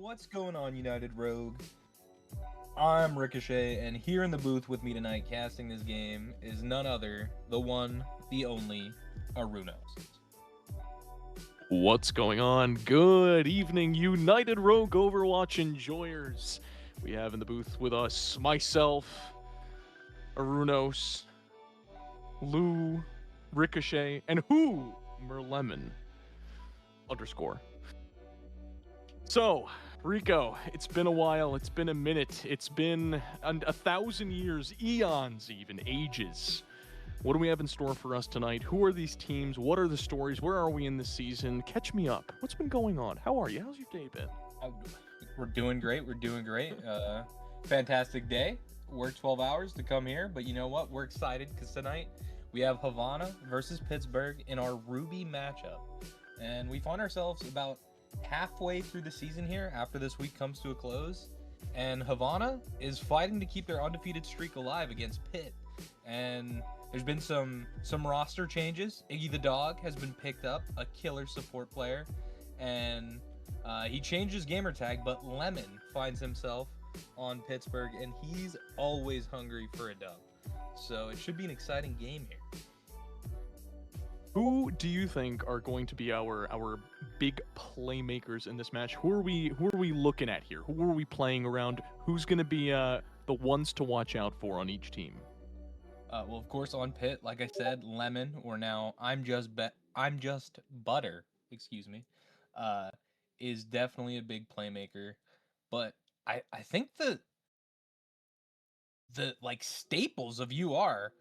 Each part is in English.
What's going on, United Rogue? I'm Ricochet, and here in the booth with me tonight casting this game is none other, the one, the only, Arunos. What's going on? Good evening, United Rogue Overwatch enjoyers. We have in the booth with us myself, Arunos, Lou, Ricochet, and who? Merlemon _ So, Rico, it's been a while, it's been a minute, it's been 1,000 years, eons even, ages. What do we have in store for us tonight? Who are these teams? What are the stories? Where are we in this season? Catch me up. What's been going on? How are you? How's your day been? We're doing great. Fantastic day. Worked 12 hours to come here, but you know what? We're excited because tonight we have Havana versus Pittsburgh in our Ruby matchup. And we find ourselves about halfway through the season here after this week comes to a close. And Havana is fighting to keep their undefeated streak alive against Pitt. And there's been some roster changes. Iggy the Dog has been picked up, a killer support player, and he changed his gamer tag, but Lemon finds himself on Pittsburgh, and he's always hungry for a dub. So it should be an exciting game here. Who do you think are going to be our big playmakers in this match? Who are we looking at here? Who are we playing around? Who's going to be the ones to watch out for on each team? Well, of course, on Pitt, like I said, Lemon, or now I'm just Butter, is definitely a big playmaker. But I think the like staples of UR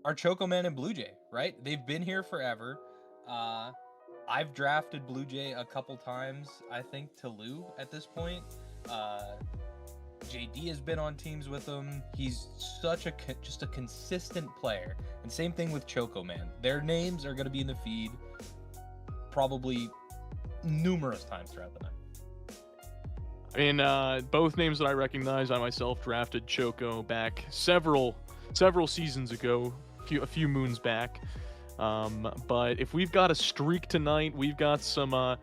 are Chocoman and Blue Jay, right? They've been here forever. I've drafted Blue Jay a couple times, I think, to Lou at this point. JD has been on teams with him. He's such just a consistent player. And same thing with Chocoman. Their names are going to be in the feed probably numerous times throughout the night. I mean, both names that I recognize. I myself drafted Choco back several seasons ago, a few moons back. But if we've got a streak tonight, we've got some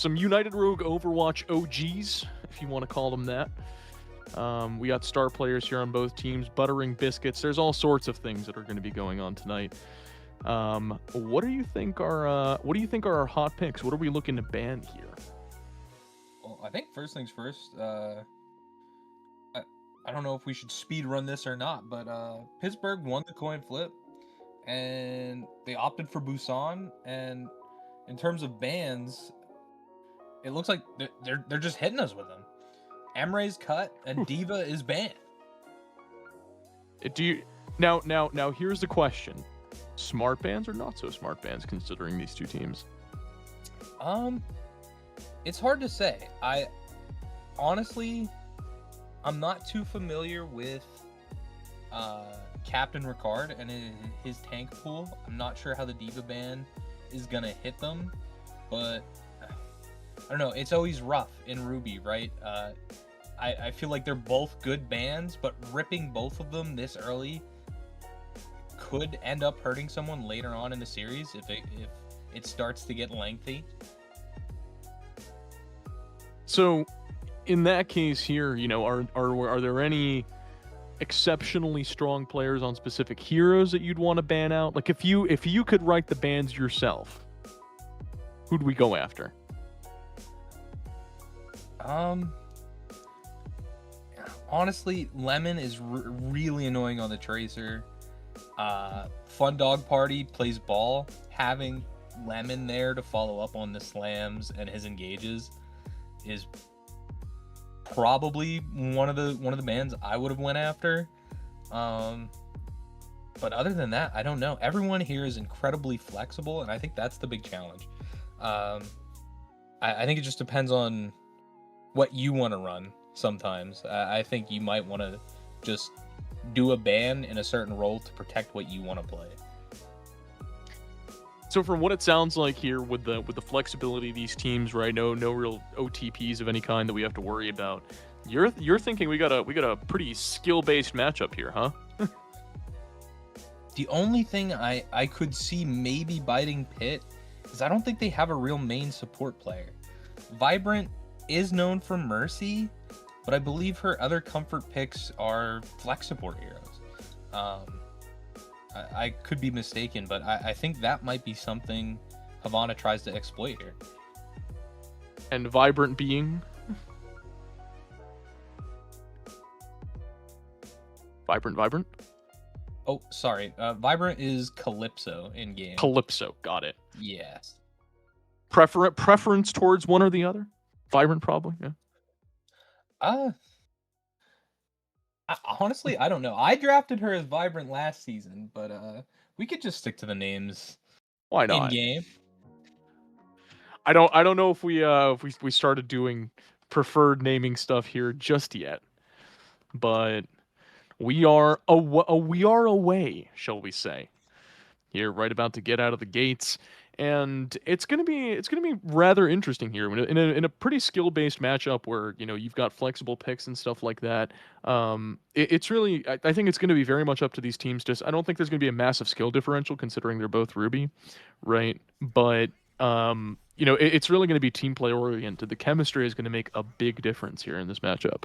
United Rogue Overwatch OGs, if you want to call them that. We got star players here on both teams, buttering biscuits. There's all sorts of things that are going to be going on tonight. What do you think are our hot picks? What are we looking to ban here? Well, I think first things first. I don't know if we should speed run this or not, but Pittsburgh won the coin flip, and they opted for Busan. And in terms of bans, it looks like they're just hitting us with them. Emre's cut and Diva is banned. Now here's the question. Smart bans or not so smart bans considering these two teams? It's hard to say. Honestly, I'm not too familiar with Captain Ricard and his tank pool. I'm not sure how the Diva ban is gonna hit them, but I don't know. It's always rough in Ruby, right? I feel like they're both good bans, but ripping both of them this early could end up hurting someone later on in the series if it starts to get lengthy. So, in that case here, are there any exceptionally strong players on specific heroes that you'd want to ban out? Like if you could write the bans yourself, who'd we go after? Honestly, Lemon is really annoying on the Tracer. Fun Dog Party plays ball. Having Lemon there to follow up on the slams and his engages is probably one of the bands I would have went after. But other than that, I don't know. Everyone here is incredibly flexible, and I think that's the big challenge. I think it just depends on what you want to run. Sometimes I think you might want to just do a ban in a certain role to protect what you want to play. So from what it sounds like here, with the flexibility of these teams, right? No real OTPs of any kind that we have to worry about. You're thinking we got a pretty skill-based matchup here, huh? The only thing I could see maybe biting Pitt is I don't think they have a real main support player. Vibrant is known for Mercy, but I believe her other comfort picks are flex support heroes. Um, I could be mistaken, but I think that might be something Havana tries to exploit here. And Vibrant Being. Vibrant. Oh, sorry. Vibrant is Calypso in game. Calypso, got it. Yes. Preference towards one or the other? Vibrant, probably, yeah. Honestly, I don't know. I drafted her as Vibrant last season, but we could just stick to the names. Why In not? game. I don't know if we started doing preferred naming stuff here just yet, but we are away, shall we say? Here, right about to get out of the gates, and it's gonna be rather interesting here in a pretty skill based matchup where you've got flexible picks and stuff like that. It's really I think it's gonna be very much up to these teams. Just I don't think there's gonna be a massive skill differential considering they're both Ruby, right? But it's really going to be team play oriented. The chemistry is going to make a big difference here in this matchup.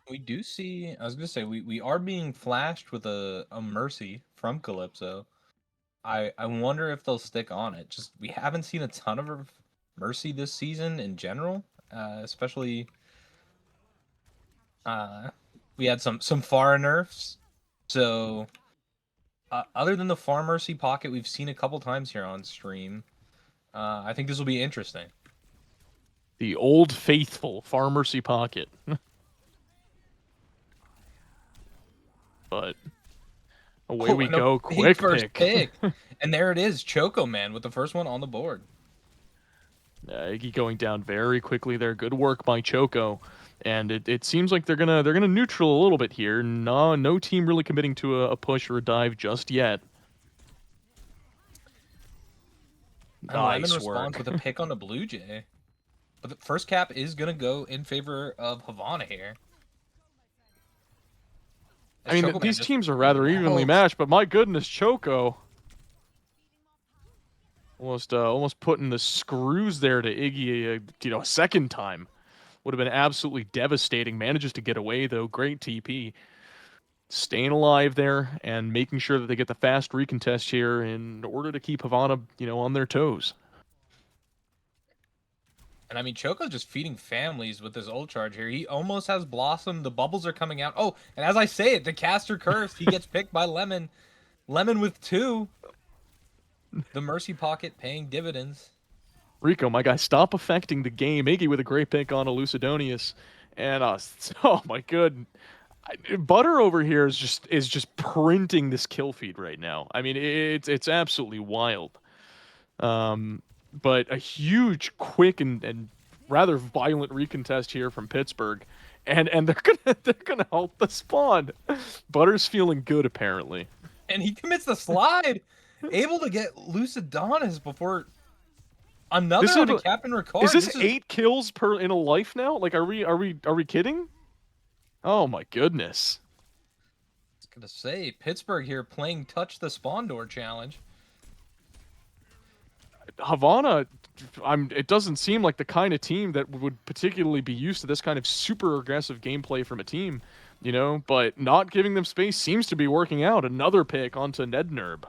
We do see. I was gonna say we are being flashed with a Mercy from Calypso. I wonder if they'll stick on it. Just we haven't seen a ton of Mercy this season in general, especially. We had some far nerfs, so other than the far Mercy pocket we've seen a couple times here on stream, I think this will be interesting. The old faithful Far Mercy pocket. But away we go. Quick pick. And there it is, Choco Man with the first one on the board. Iggy going down very quickly there. Good work by Choco. And it seems like they're gonna neutral a little bit here. No team really committing to a push or a dive just yet. And Lemon responds with a pick on the Blue Jay. But the first cap is gonna go in favor of Havana here. I mean, these teams are rather evenly matched, but my goodness, Choco. Almost putting the screws there to Iggy, a second time. Would have been absolutely devastating. Manages to get away, though. Great TP. Staying alive there and making sure that they get the fast recontest here in order to keep Havana, on their toes. And I mean, Choco's just feeding families with this ult charge here. He almost has Blossom. The bubbles are coming out. Oh, and as I say it, the caster cursed. He gets picked by Lemon. Lemon with 2. The Mercy pocket paying dividends. Rico, my guy, stop affecting the game. Iggy with a great pick on Elucidonius. And, oh my good. Butter over here is just printing this kill feed right now. I mean, it's absolutely wild. But a huge, quick, and rather violent recontest here from Pittsburgh. And they're gonna help the spawn. Butter's feeling good apparently. And he commits the slide. Able to get Lucidanis before another on a Captain Ricard. Is this 8 kills in a life now? Like, are we kidding? Oh my goodness. I was gonna say Pittsburgh here playing touch the spawn door challenge. Havana, it doesn't seem like the kind of team that would particularly be used to this kind of super aggressive gameplay from a team, but not giving them space seems to be working out. Another pick onto Nednerb.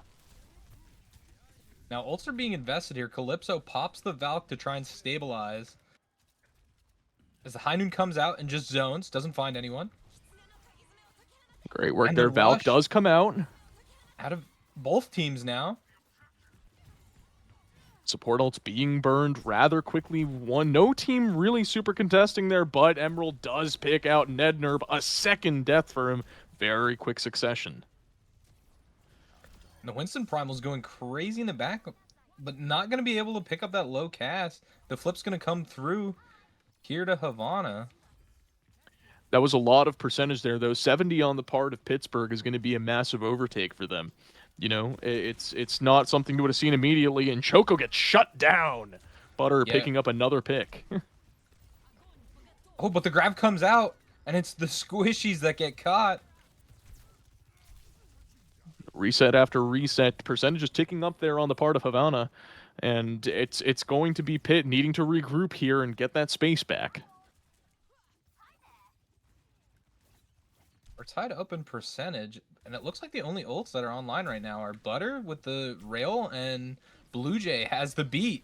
Now, ults are being invested here. Calypso pops the Valk to try and stabilize. As the High Noon comes out and just zones, doesn't find anyone. Great work there. Valk does come out. Out of both teams now. Support ults being burned rather quickly. No team really super contesting there, but Emerald does pick out Nednerb. A second death for him. Very quick succession. The Winston Primal's going crazy in the back, but not going to be able to pick up that low cast. The flip's going to come through here to Havana. That was a lot of percentage there, though. 70 on the part of Pittsburgh is going to be a massive overtake for them. It's not something you would have seen immediately, and Choco gets shut down. Butter picking up another pick. Oh, but the grab comes out, and it's the squishies that get caught. Reset after reset, percentages ticking up there on the part of Havana, and it's going to be Pitt needing to regroup here and get that space back. We're tied up in percentage, and it looks like the only ults that are online right now are Butter with the rail, and Blue Jay has the beat.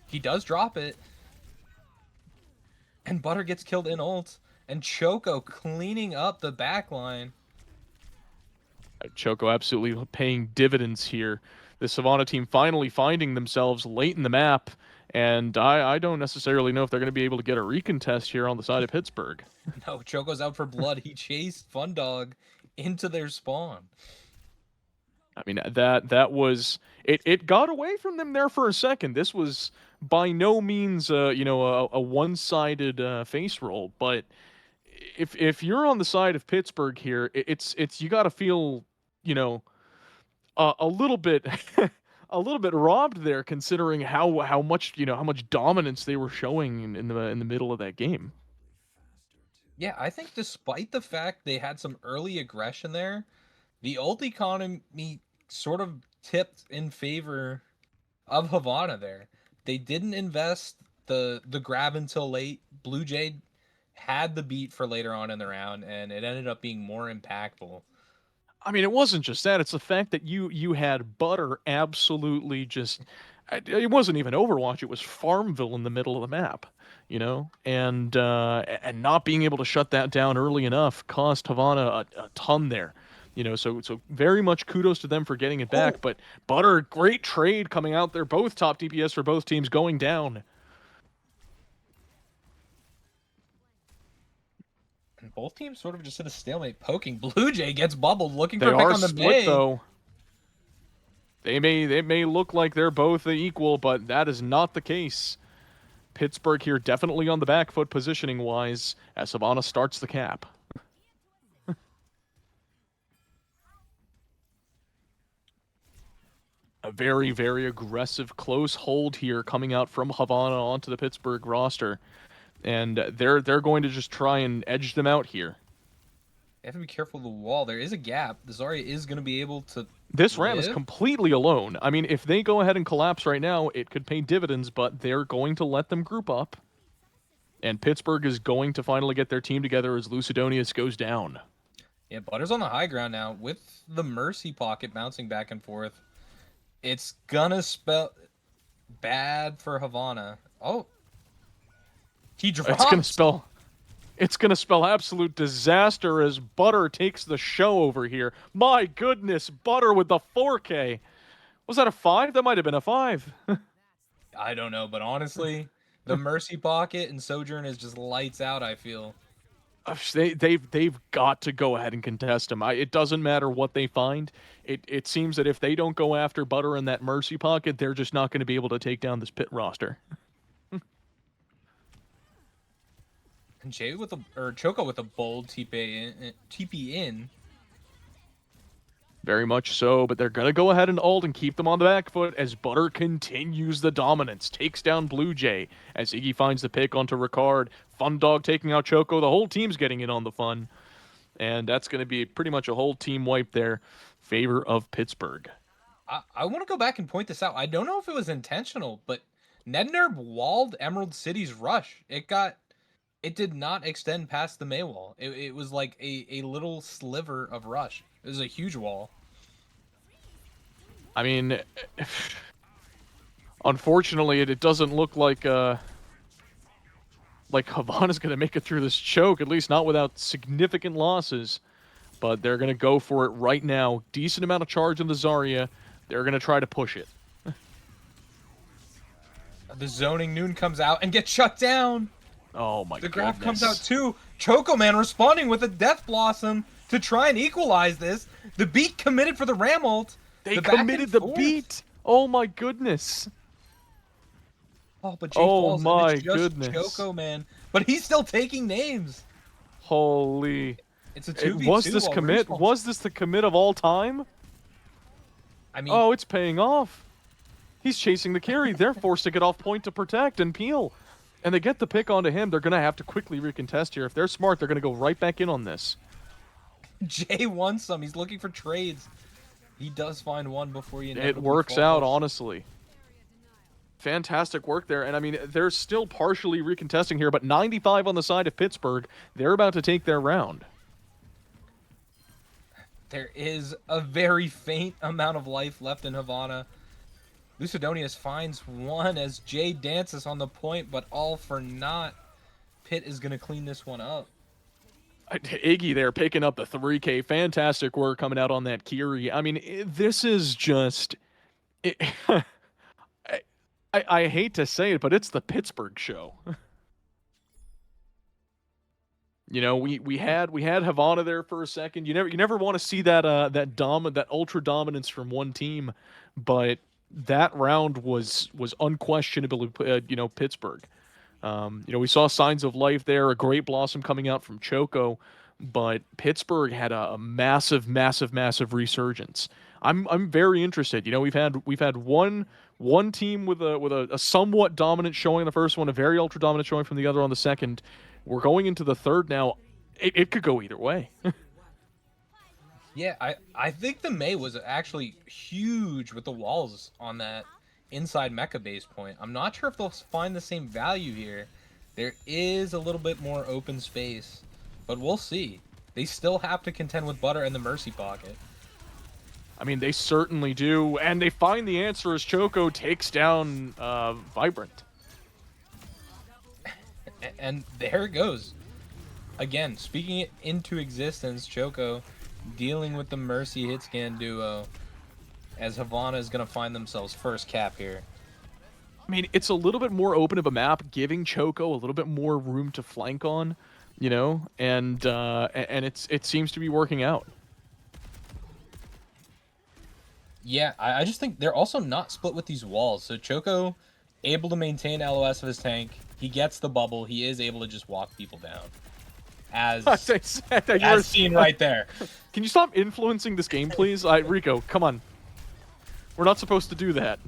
He does drop it. And Butter gets killed in ult, and Choco cleaning up the backline. Choco absolutely paying dividends here. The Havana team finally finding themselves late in the map, and I don't necessarily know if they're going to be able to get a recontest here on the side of Pittsburgh. No, Choco's out for blood. He chased Fun Dog into their spawn. I mean, that was it got away from them there for a second. This was by no means a one-sided face roll, but if you're on the side of Pittsburgh here, it's you got to feel, a little bit a little bit robbed there, considering how much how much dominance they were showing in the middle of that game. Yeah, I think despite the fact they had some early aggression there, the ult economy sort of tipped in favor of Havana there. They didn't invest the grab until late. Blue Jay had the beat for later on in the round, and it ended up being more impactful. I mean, it wasn't just that. It's the fact that you had Butter absolutely just. It wasn't even Overwatch. It was Farmville in the middle of the map, and not being able to shut that down early enough cost Havana a ton there. So very much kudos to them for getting it back. But Butter, great trade coming out there. Both top DPS for both teams going down. And both teams sort of just hit a stalemate poking. Blue Jay gets bubbled, looking They for a pick are on the split main. though. They may look like they're both equal, but that is not the case. Pittsburgh here definitely on the back foot positioning wise as Havana starts the cap. A very, very aggressive close hold here coming out from Havana onto the Pittsburgh roster. And they're going to just try and edge them out here. You have to be careful of the wall. There is a gap. The Zarya is going to be able to This Ram is completely alone. I mean, if they go ahead and collapse right now, it could pay dividends, but they're going to let them group up. And Pittsburgh is going to finally get their team together as Lucidonius goes down. Yeah, Butter's on the high ground now with the Mercy pocket bouncing back and forth. It's gonna spell bad for Havana. Oh. He dropped. It's gonna spell absolute disaster as Butter takes the show over here. My goodness, Butter with the 4K. Was that a 5? That might have been a 5. I don't know, but honestly, the Mercy pocket and Sojourn is just lights out, I feel. They've got to go ahead and contest him. It doesn't matter what they find. It seems that if they don't go after Butter in that Mercy pocket, they're just not going to be able to take down this Pit roster. And Choco with a bold TP in. Very much so, but they're going to go ahead and ult and keep them on the back foot as Butter continues the dominance. Takes down Blue Jay as Iggy finds the pick onto Ricard. Fun Dog taking out Choco. The whole team's getting in on the fun. And that's going to be pretty much a whole team wipe there. Favor of Pittsburgh. I want to go back and point this out. I don't know if it was intentional, but Nednerb walled Emerald City's rush. It did not extend past the Maywall. It was like a little sliver of rush. It was a huge wall. I mean, unfortunately, it doesn't look like Havana's going to make it through this choke, at least not without significant losses. But they're going to go for it right now. Decent amount of charge on the Zarya. They're going to try to push it. The zoning Noon comes out and gets shut down. Oh my god. The graph comes out too. Choco Man responding with a Death Blossom to try and equalize this. The beat committed for the Ram ult. They committed the beat. Oh my goodness. Oh, but Jay falls and it's just goodness. Choco Man. But he's still taking names. Holy. It's a 2v2. Was this commit? Was this the commit of all time? I mean, oh, it's paying off. He's chasing the carry. They're forced to get off point to protect and peel. And they get the pick onto him. They're going to have to quickly recontest here. If they're smart, they're going to go right back in on this. Jay wants some. He's looking for trades. He does find one before he It inevitably works falls. out, honestly. Fantastic work there. And I mean, they're still partially recontesting here, but 95 on the side of Pittsburgh. They're about to take their round. There is a very faint amount of life left in Havana. Lucedonius finds one as Jay dances on the point, but all for naught. Pitt is going to clean this one up. Iggy there picking up the 3K. Fantastic work coming out on that Kiri. I mean, this is just... I hate to say it, but it's the Pittsburgh show. You know, we had Havana there for a second. You never want to see that that ultra dominance from one team, but that round was unquestionably Pittsburgh. We saw signs of life there, a great blossom coming out from Choco, but Pittsburgh had a massive resurgence. I'm very interested. You know, we've had one team with a somewhat dominant showing in the first one, a very ultra dominant showing from the other on the second. We're going into the third now. It could go either way. Yeah, I think the May was actually huge with the walls on that inside mecha base point. I'm not sure if they'll find the same value here. There is a little bit more open space, but we'll see. They still have to contend with Butter and the Mercy Pocket. I mean, they certainly do, and they find the answer as Choco takes down Vibrant. And there it goes. Again, speaking it into existence, Choco dealing with the Mercy hit scan duo as Havana is going to find themselves first cap here. I mean, it's a little bit more open of a map, giving Choco a little bit more room to flank on, you know, and it seems to be working out. Yeah, I just think they're also not split with these walls. So Choco able to maintain LOS of his tank. He gets the bubble. He is able to just walk people down. As seen right there. Can you stop influencing this game, please? Rico, come on. We're not supposed to do that.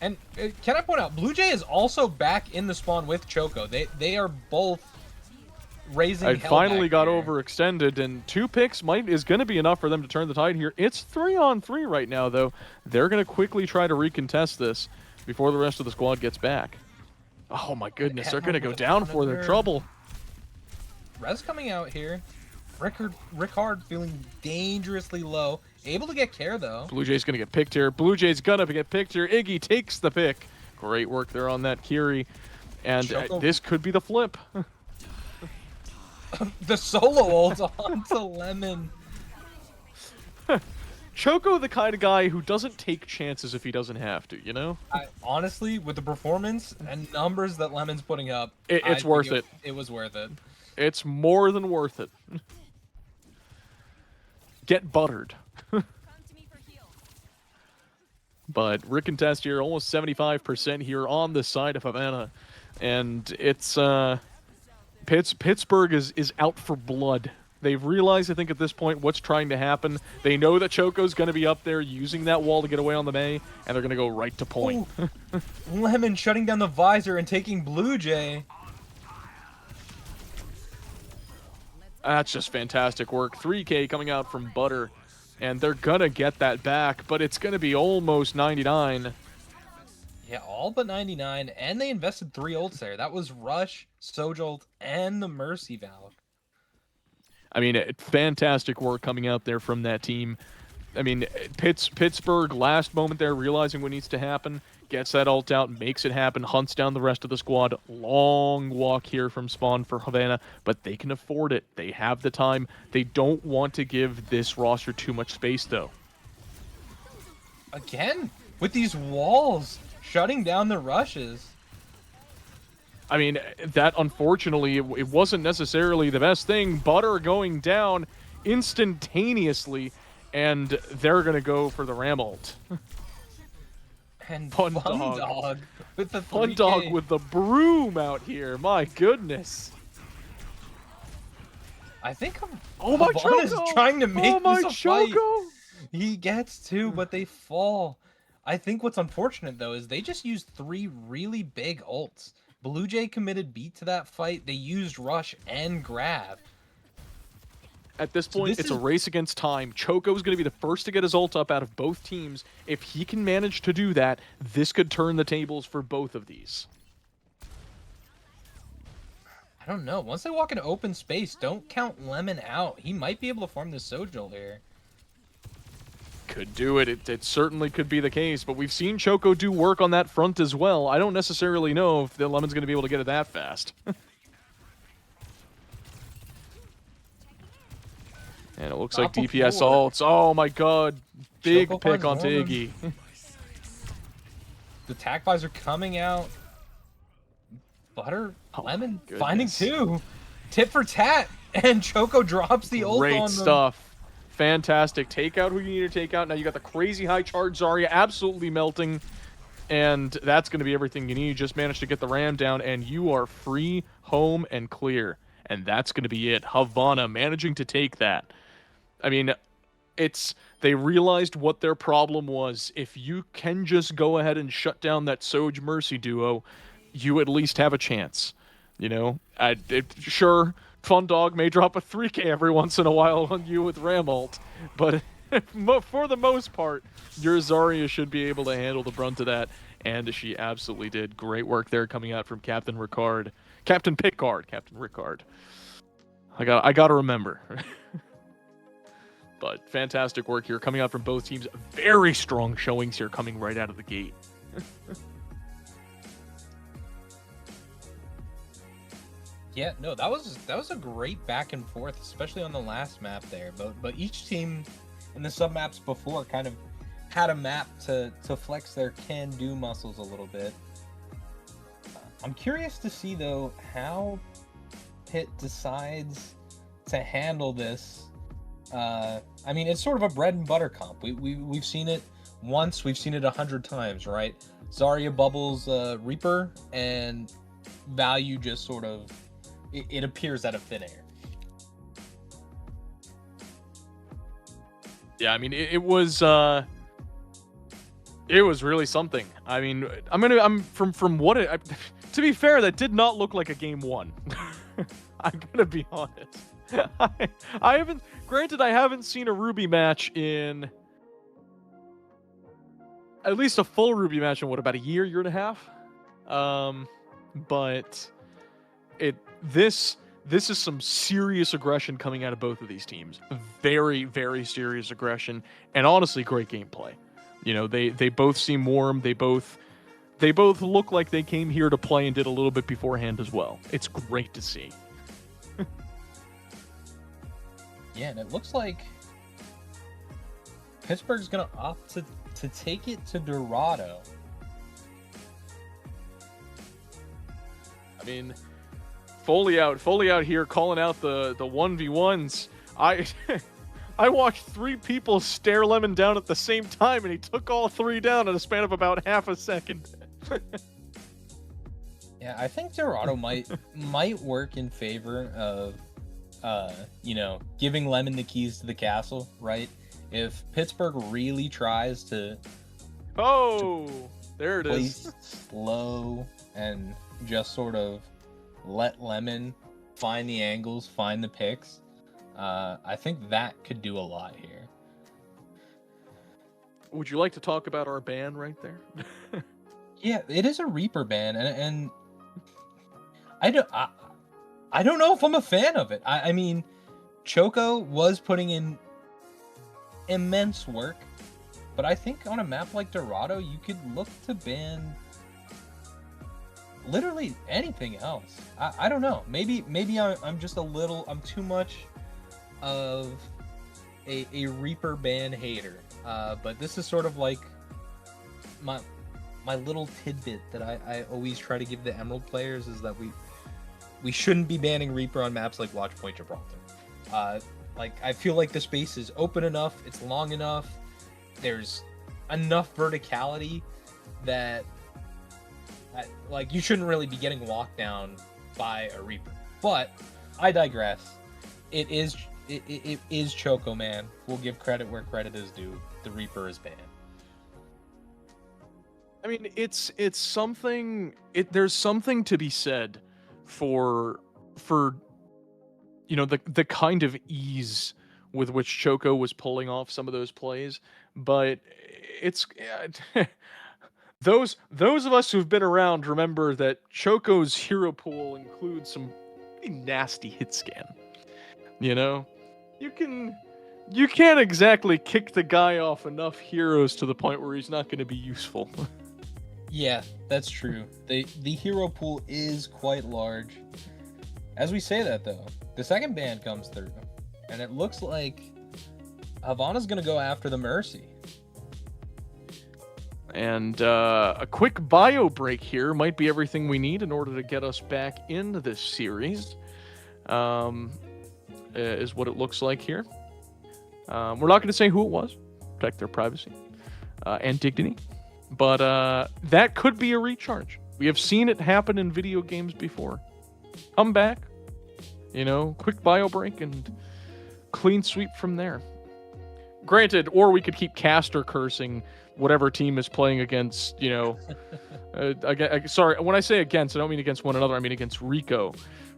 And can I point out, Blue Jay is also back in the spawn with Choco. They are both raising hell finally got here. overextended, and 2 picks is going to be enough for them to turn the tide here. It's 3-on-3 right now, though. They're going to quickly try to recontest this before the rest of the squad gets back. Oh my goodness, they're going to go down for their trouble. Rez coming out here. Rickard feeling dangerously low. Able to get care, though. Blue Jay's going to get picked here. Blue Jay's going to get picked here. Iggy takes the pick. Great work there on that Kiri. And this could be the flip. The solo ult onto Lemon. Choco, the kind of guy who doesn't take chances if he doesn't have to, you know? Honestly, with the performance and numbers that Lemon's putting up, it's worth it. It was worth it. It's more than worth it. Get buttered. But recontest here, almost 75% here on the side of Havana. And it's Pittsburgh is out for blood. They've realized, I think, at this point, what's trying to happen. They know that Choco's going to be up there using that wall to get away on the May, and they're going to go right to point. Lemon shutting down the visor and taking Blue Jay. That's just fantastic work. 3K coming out from Butter, and they're going to get that back, but it's going to be almost 99. Yeah, all but 99, and they invested 3 ults there. That was Rush, Sojolt, and the Mercy Valve. I mean, fantastic work coming out there from that team. I mean, Pittsburgh, last moment there, realizing what needs to happen, gets that ult out, makes it happen, hunts down the rest of the squad. Long walk here from spawn for Havana, but they can afford it. They have the time. They don't want to give this roster too much space, though. Again, with these walls shutting down the rushes. I mean, that unfortunately, it wasn't necessarily the best thing. Butter going down instantaneously, and they're going to go for the Ram ult. And Fun Dog with the Fun Dog with the broom out here. My goodness. I think Choco is trying to make this a Choco. fight. He gets 2, but they fall. I think what's unfortunate, though, is they just used 3 really big ults. Blue Jay committed beat to that fight. They used Rush and Grab. At this So point, this it's a is race against time. Choco's going to be the first to get his ult up out of both teams. If he can manage to do that, this could turn the tables for both of these. I don't know. Once they walk into open space, don't count Lemon out. He might be able to form the Sojol here. Could do it. It certainly could be the case, but we've seen Choco do work on that front as well. I don't necessarily know if the Lemon's going to be able to get it that fast. And it looks like DPS ults. Oh my god. Big Choco pick finds onto Norman. Iggy. The tac buys are coming out. Butter, Oh, Lemon, goodness. finding two. Tit for tat. And Choco drops the ult on Great them. stuff. Fantastic. Take out who you need to take out. Now you got the crazy high charge Zarya absolutely melting. And that's going to be everything you need. You just managed to get the ram down, and you are free, home, and clear. And that's going to be it. Havana managing to take that. I mean, they realized what their problem was. If you can just go ahead and shut down that Soj Mercy duo, you at least have a chance. You know, sure, Fun Dog may drop a 3K every once in a while on you with Ram ult, but for the most part, your Zarya should be able to handle the brunt of that, and she absolutely did. Great work there coming out from Captain Ricard. Captain Ricard. I gotta remember. But fantastic work here coming out from both teams. Very strong showings here coming right out of the gate. Yeah, no, that was a great back and forth, especially on the last map there. But each team in the sub maps before kind of had a map to flex their can-do muscles a little bit. I'm curious to see though how Pitt decides to handle this. I mean, it's sort of a bread and butter comp. We've seen it once, we've seen it 100 times, right? Zarya bubbles Reaper, and value just sort of it appears out of thin air. Yeah, I mean, it was really something. I mean, I'm from what it. To be fair, that did not look like a game one. I'm gonna be honest. I haven't. Granted, I haven't seen a Ruby match in at least a full Ruby match in what, about a year and a half. But this is some serious aggression coming out of both of these teams. Very, very serious aggression, and honestly, great gameplay. You know, they both seem warm. They both look like they came here to play and did a little bit beforehand as well. It's great to see. Yeah, and it looks like Pittsburgh's gonna opt to take it to Dorado. I mean, Foley out here calling out the 1v1s. I watched 3 people stare Lemon down at the same time, and he took all 3 down in a span of about half a second. Yeah, I think Dorado might work in favor of giving Lemon the keys to the castle, right? If Pittsburgh really tries to there it is. Slow and just sort of let Lemon find the angles, find the picks, I think that could do a lot here. Would you like to talk about our ban right there? Yeah, it is a Reaper ban, and I don't know if I'm a fan of it. I mean, Choco was putting in immense work, but I think on a map like Dorado, you could look to ban literally anything else. I don't know. Maybe I'm just I'm too much of a Reaper ban hater. But this is sort of like my little tidbit that I always try to give the Emerald players, is that we shouldn't be banning Reaper on maps like Watchpoint Gibraltar. Like, I feel like the space is open enough, it's long enough, there's enough verticality that like you shouldn't really be getting walked down by a Reaper. But I digress. It is Choco, man. We'll give credit where credit is due. The Reaper is banned. I mean, it's something. There's something to be said for the kind of ease with which Choco was pulling off some of those plays, but it's those of us who've been around remember that Choco's hero pool includes some pretty nasty hit scan. You know, you can't exactly kick the guy off enough heroes to the point where he's not going to be useful. Yeah, that's true. The hero pool is quite large. As we say that though, the second ban comes through, and it looks like Havana's gonna go after the Mercy. And a quick bio break here might be everything we need in order to get us back into this series. Is what it looks like here. We're not going to say who it was, protect their privacy and dignity, but that could be a recharge. We have seen it happen in video games before. Come back, quick bio break and clean sweep from there. Granted, or we could keep caster cursing whatever team is playing against, sorry, when I say against, I don't mean against one another, I mean against Rico,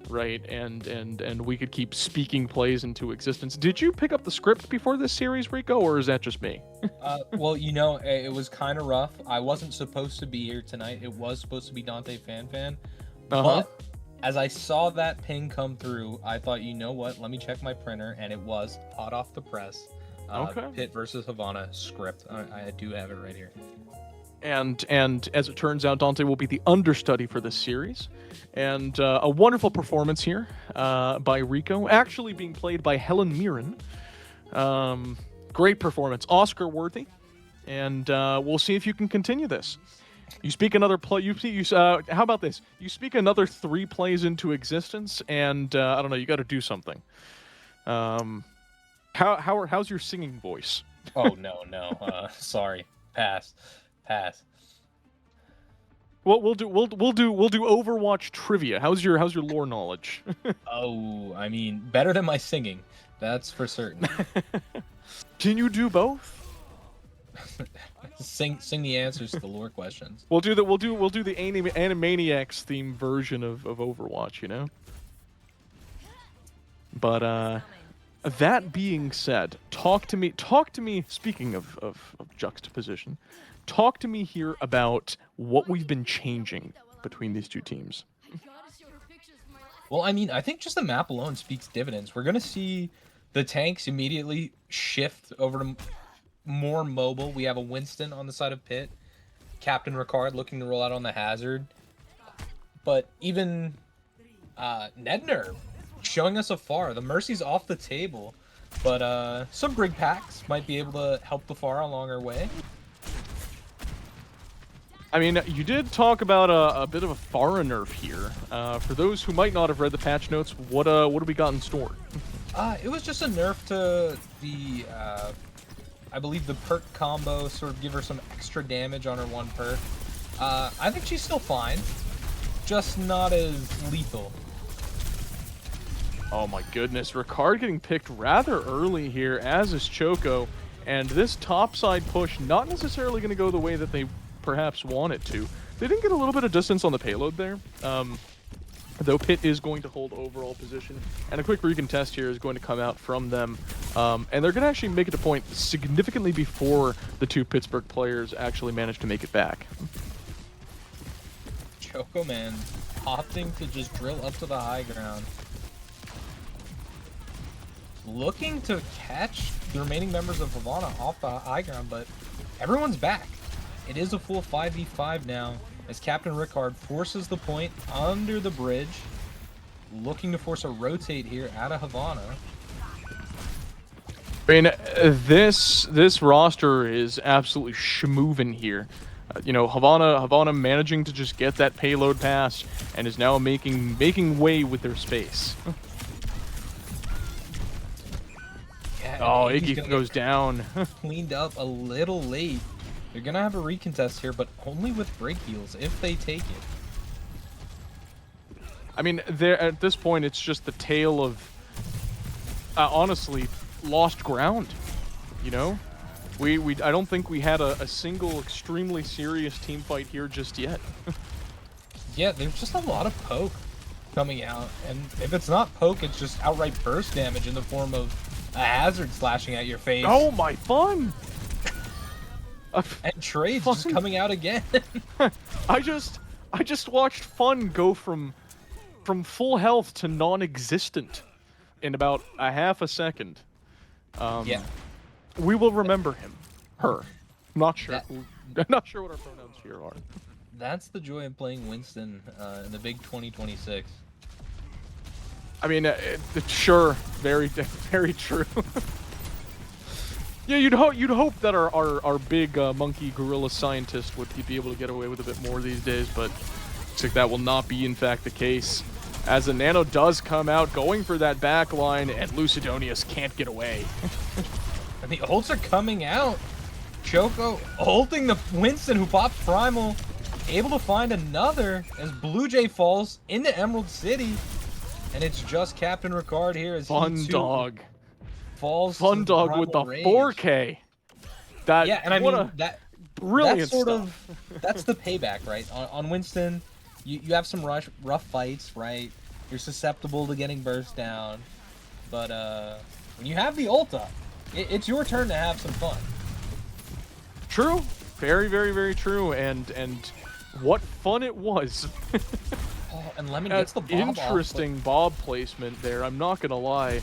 right? And we could keep speaking plays into existence. Did you pick up the script before this series, Rico, or is that just me? Well, it was kind of rough. I wasn't supposed to be here tonight. It was supposed to be Dante Fan. But as I saw that ping come through, I thought, you know what? Let me check my printer, and it was hot off the press. Pitt versus Havana script. I do have it right here. And as it turns out, Dante will be the understudy for this series. And a wonderful performance here by Rico, actually being played by Helen Mirren. Great performance, Oscar worthy. And we'll see if you can continue this. You speak another play. How about this? You speak another 3 plays into existence, and I don't know. You got to do something. How's your singing voice? Oh no. Sorry. Pass. Well, we'll do Overwatch trivia. How's your lore knowledge? Oh, I mean, better than my singing. That's for certain. Can you do both? Sing the answers to the lore questions. We'll do the Animaniacs theme version of Overwatch, But that being said, talk to me. Speaking of juxtaposition, talk to me here about what we've been changing between these two teams. Well, I mean, I think just the map alone speaks dividends. We're gonna see the tanks immediately shift over to more mobile. We have a Winston on the side of Pitt, Captain Ricard looking to roll out on the Hazard, but even Nedner showing us afar. The Mercy's off the table, but some Grig packs might be able to help the far along our way. I mean, you did talk about a bit of a Pharah nerf here. For those who might not have read the patch notes, what do we got in store? It was just a nerf to the, I believe the perk combo, sort of give her some extra damage on her one perk. I think she's still fine, just not as lethal. Oh my goodness, Ricard getting picked rather early here, as is Choco, and this topside push not necessarily going to go the way that they perhaps want it to. They didn't get a little bit of distance on the payload there, though Pitt is going to hold overall position, and a quick recontest here is going to come out from them, and they're going to actually make it a point significantly before the 2 Pittsburgh players actually manage to make it back. Choco, man, opting to just drill up to the high ground. Looking to catch the remaining members of Havana off the high ground, but everyone's back. It is a full 5v5 now, as Captain Ricard forces the point under the bridge, looking to force a rotate here out of Havana. I mean, this roster is absolutely schmoovin' here. Havana managing to just get that payload pass, and is now making way with their space. Oh, Iggy goes down. Cleaned up a little late. They're going to have a recontest here, but only with break heals if they take it. I mean, at this point, it's just the tale of, honestly, lost ground. I don't think we had a single extremely serious team fight here just yet. Yeah, there's just a lot of poke. coming out, and if it's not poke, it's just outright burst damage in the form of a hazard slashing at your face. Oh my fun! And trades just coming out again. I just watched Fun go from full health to non-existent in about a half a second. Yeah. We will remember him. Her. I'm not sure. I'm not sure what our pronouns here are. That's the joy of playing Winston in the big 2026. I mean, sure, very true. Yeah, you'd hope that our big monkey gorilla scientist would be able to get away with a bit more these days, but looks like that will not be in fact the case. As the Nano does come out, going for that back line, and Lucidonius can't get away. And the ults are coming out. Choco ulting the Winston, who popped Primal, able to find another as Blue Jay falls into Emerald City. And it's just Captain Ricard here as Fun Dog falls. Fun Dog with the rage. 4K. That, yeah, and I mean brilliant that's sort stuff. of that's the payback, right? On Winston, you have some rough fights, right? You're susceptible to getting burst down, but when you have the ult up, it's your turn to have some fun. True, very true, and what fun it was. Oh, and Lemon gets the bob interesting off, bob placement there. I'm not gonna lie,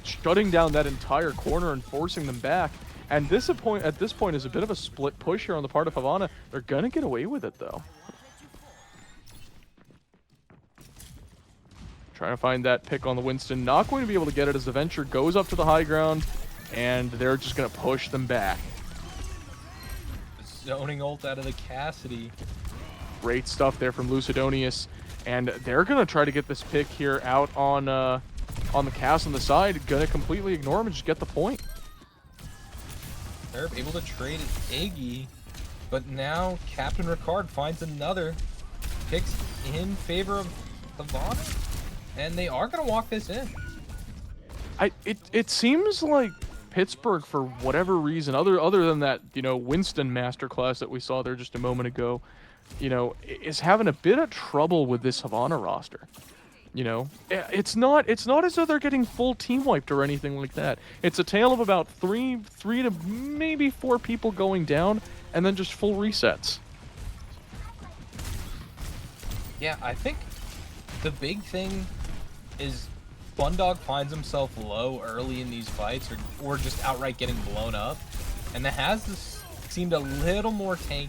shutting down that entire corner and forcing them back. And at this point is a bit of a split push here on the part of Havana. They're gonna get away with it though. Trying to find that pick on the Winston. Not going to be able to get it as the Venture goes up to the high ground, and they're just gonna push them back. Zoning ult out of the Cassidy. Great stuff there from Lucidonius, and they're gonna try to get this pick here out on the Cass on the side. Gonna completely ignore him and just get the point. They're able to trade Iggy, but now Captain Ricard finds another picks in favor of Havana, and they are gonna walk this in. It seems like Pittsburgh, for whatever reason, other than that, Winston masterclass that we saw there just a moment ago, is having a bit of trouble with this Havana roster. It's not as though they're getting full team wiped or anything like that. It's a tale of about three to maybe 4 people going down, and then just full resets. Yeah, I think the big thing is Fundog finds himself low early in these fights, or just outright getting blown up, and the Has seemed a little more tanky.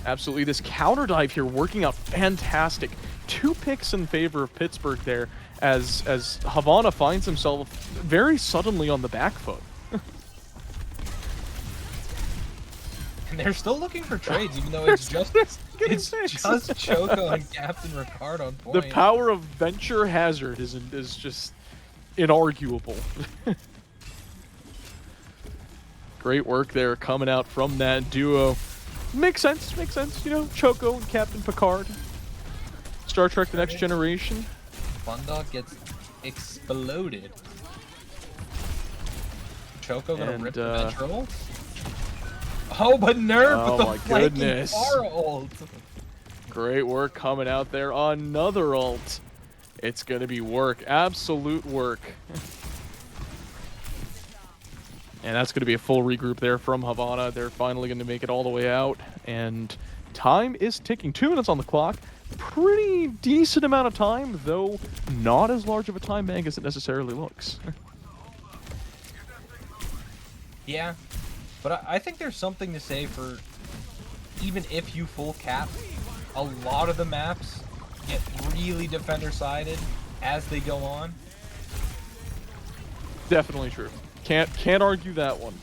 Absolutely, this counter dive here working out fantastic. 2 picks in favor of Pittsburgh there, as Havana finds himself very suddenly on the back foot. And they're still looking for trades, even though it's just Choco and Captain Ricard on point. The power of Venture Hazard is just inarguable. Great work there coming out from that duo. Makes sense. Choco and Captain Picard. Star Trek: The Next Generation. Fundog gets exploded. Choco gonna rip the Venture ult. Oh, but Nerve with the flanking Pharah ult. Great work coming out there. Another ult. It's gonna be work. Absolute work. And that's going to be a full regroup there from Havana. They're finally going to make it all the way out. And time is ticking. 2 minutes on the clock. Pretty decent amount of time, though not as large of a time bank as it necessarily looks. Yeah, but I think there's something to say for, even if you full cap, a lot of the maps get really defender-sided as they go on. Definitely true. Can't argue that one,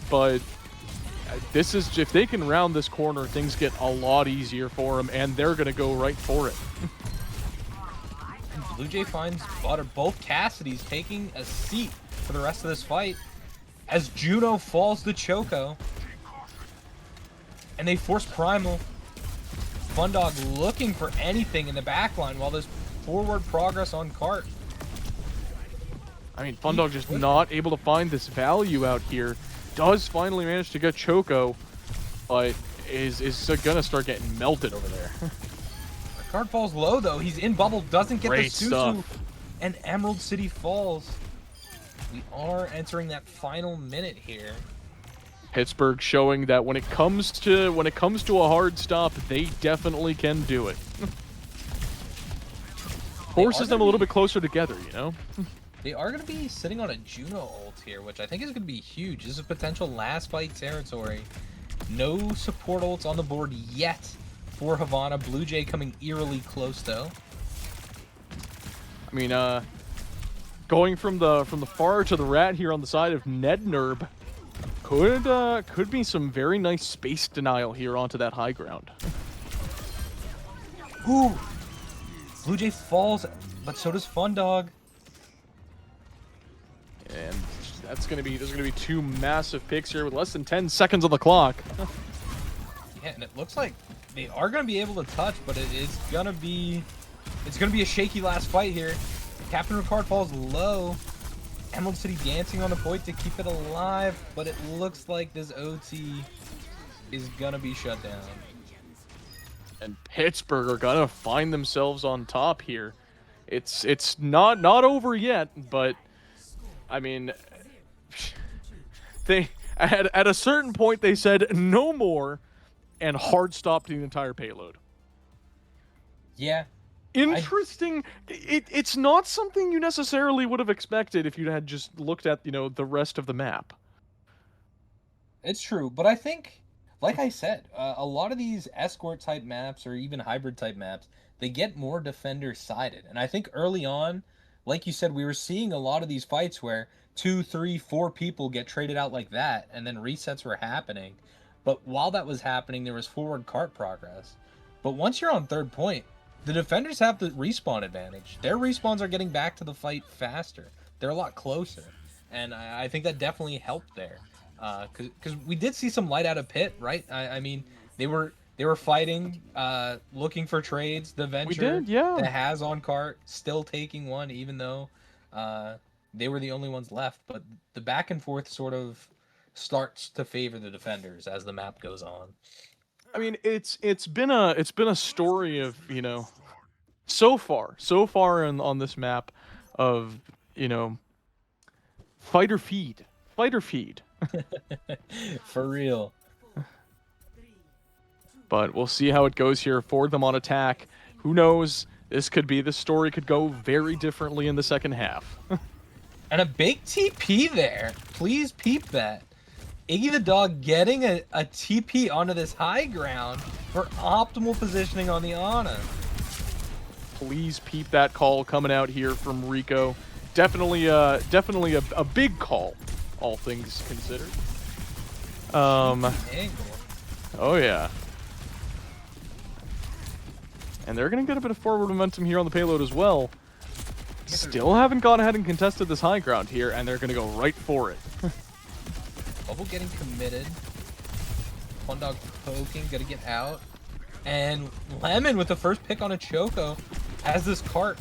but this is, if they can round this corner, things get a lot easier for them, and they're gonna go right for it. Blue Jay finds butter. Both Cassidys taking a seat for the rest of this fight as Juno falls to Choco, and they force Primal. Fundog looking for anything in the backline while there's forward progress on Cart. I mean, Fundog just not able to find this value out here. Does finally manage to get Choco, but is gonna start getting melted over there. Ricard falls low, though. He's in bubble, doesn't get Great the Suzu. stuff. And Emerald City falls. We are entering that final minute here. Pittsburgh showing that when it comes to a hard stop, they definitely can do it. Forces them a little bit closer together, you know? They are going to be sitting on a Juno ult here, which I think is going to be huge. This is potential last fight territory. No support ults on the board yet for Havana. Blue Jay coming eerily close, though. I mean, going from the far to the rat here on the side of Nednerb could be some very nice space denial here onto that high ground. Ooh! Blue Jay falls, but so does Fun Dog. And there's gonna be two massive picks here with less than 10 seconds on the clock. Yeah, and it looks like they are gonna be able to touch, but it's gonna be a shaky last fight here. Captain Ricard falls low. Emerald City dancing on the point to keep it alive, but it looks like this OT is gonna be shut down. And Pittsburgh are gonna find themselves on top here. It's not over yet, but I mean, they at a certain point they said no more, and hard stopped the entire payload. Yeah. Interesting. It's not something you necessarily would have expected if you had just looked at, you know, the rest of the map. It's true, but I think, like I said, a lot of these escort type maps or even hybrid type maps, they get more defender sided. And I think early on, like you said, we were seeing a lot of these fights where 2, 3, 4 people get traded out like that, and then resets were happening. But while that was happening, there was forward cart progress. But once you're on third point, the defenders have the respawn advantage. Their respawns are getting back to the fight faster. They're a lot closer. And I think that definitely helped there. Because we did see some light out of pit, right? I mean, they were fighting, looking for trades. The Venture, the Has on cart, still taking one, even though they were the only ones left. But the back and forth sort of starts to favor the defenders as the map goes on. I mean, it's been a story of, you know, so far on this map of, you know, fight or feed. For real. But we'll see how it goes here for them on attack. Who knows? This story could go very differently in the second half. And a big TP there. Please peep that. Iggy the Dog getting a TP onto this high ground for optimal positioning on the Ana. Please peep that call coming out here from Rico. Definitely a big call, all things considered. Oh yeah. And they're gonna get a bit of forward momentum here on the payload as well. Still haven't gone ahead and contested this high ground here, and they're gonna go right for it. Bubble getting committed. Fun Dog poking, gonna get out. And Lemon with the first pick on a Choco as this cart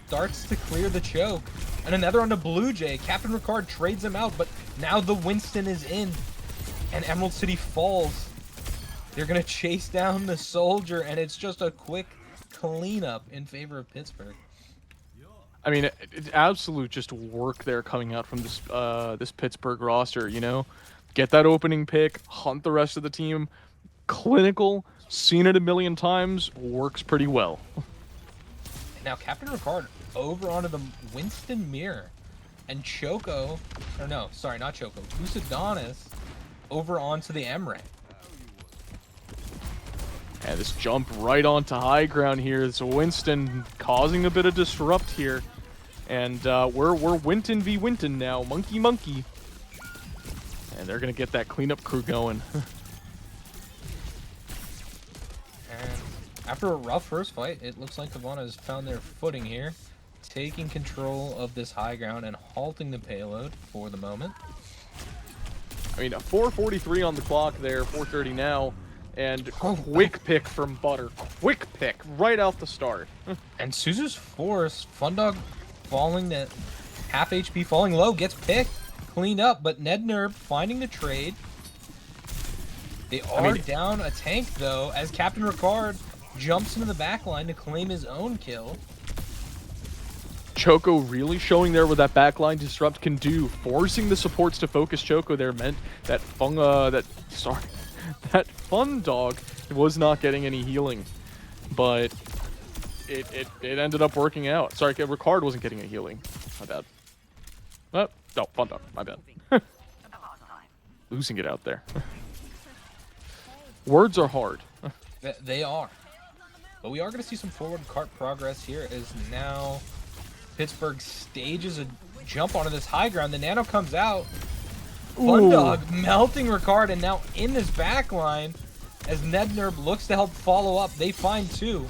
starts to clear the choke. And another on the Blue Jay. Captain Ricard trades him out, but now the Winston is in. And Emerald City falls. They're gonna chase down the soldier, and it's just a quick cleanup in favor of Pittsburgh. I mean, it's absolute just work there coming out from this this Pittsburgh roster, you know? Get that opening pick, hunt the rest of the team. Clinical, seen it a million times, works pretty well. Now Captain Ricard over onto the Winston Mirror. And Choco, or no, sorry, not Choco, Usadonis over onto the Emre. And this jump right onto high ground here. It's Winston causing a bit of disrupt here. And we're Winton v. Winton now, monkey. And they're gonna get that cleanup crew going. And after a rough first fight, it looks like Havana has found their footing here, taking control of this high ground and halting the payload for the moment. I mean, a 4:43 on the clock there, 4:30 now. And quick pick from Butter. Quick pick right out the start. And Suzu's Force, Fun Dog falling to half HP, falling low, gets picked, cleaned up, but Nednerb finding the trade. They are down a tank though, as Captain Ricard jumps into the back line to claim his own kill. Choco really showing there what that backline disrupt can do, forcing the supports to focus Choco there meant that that Fun Dog was not getting any healing, but it ended up working out. Sorry, Ricard wasn't getting a healing. My bad. Oh, no, Fun Dog. My bad. Losing it out there. Words are hard. They are. But we are going to see some forward cart progress here as now Pittsburgh stages a jump onto this high ground. The Nano comes out. Fun Dog melting Ricard, and now in this back line as Nednerb looks to help follow up. They find two.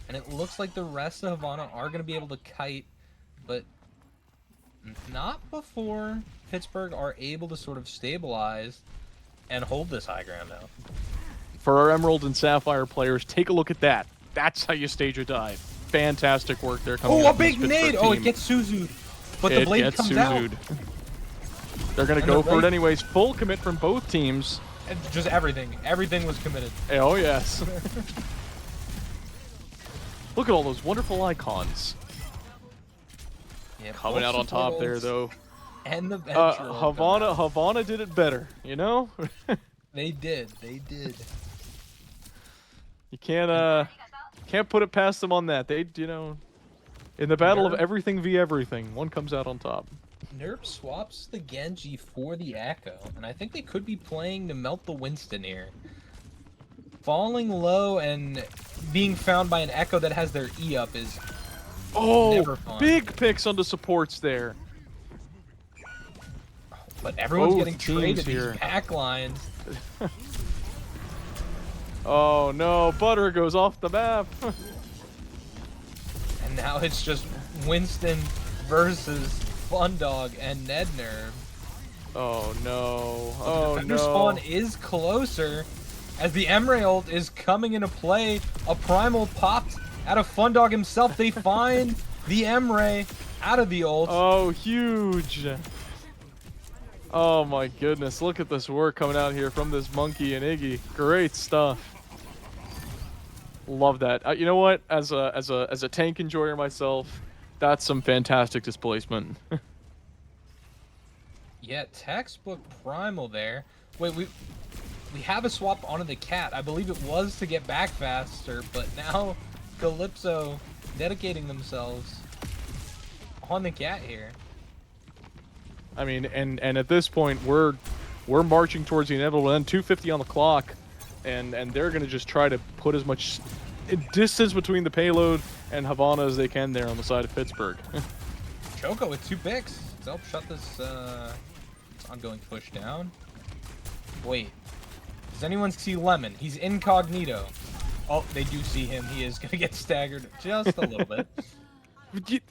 And it looks like the rest of Havana are going to be able to kite, but not before Pittsburgh are able to sort of stabilize and hold this high ground now. For our Emerald and Sapphire players, take a look at that. That's how you stage a dive. Fantastic work there. Oh, a big nade! Oh, it gets Suzu'd, but the blade comes out. They're going to go for it anyways. Full commit from both teams. Just everything. Everything was committed. Oh, yes. Look at all those wonderful icons. Yeah, coming out on top there, though. And the Havana did it better, you know? They did. You can't put it past them on that. They, you know, in the battle of everything v everything, one comes out on top. Nerp swaps the Genji for the Echo, and I think they could be playing to melt the Winston here. Falling low and being found by an Echo that has their E up is never fun. Big picks on the supports there. But everyone's getting traded these back lines. Oh no, Butter goes off the map. And now it's just Winston versus Fun Dog and Nednerb. Oh no. Oh no. Spawn is closer as the Emerald is coming into play. A Primal popped out of Fun Dog himself. They find the Emre out of the ult. Oh, huge. Oh my goodness, look at this work coming out here from this Monkey and Iggy. Great stuff. Love that. You know what? As a tank enjoyer myself, that's some fantastic displacement. Yeah, textbook Primal there. Wait, we have a swap onto the Cat. I believe it was to get back faster, but now Calypso dedicating themselves on the Cat here. I mean, and at this point, we're marching towards the inevitable end. 2:50 on the clock, and they're gonna just try to put as much distance between the payload and Havana as they can there on the side of Pittsburgh. Choco with 2 picks to help shut this ongoing push down. Wait, does anyone see Lemon? He's incognito. Oh, they do see him. He is gonna get staggered just a little bit.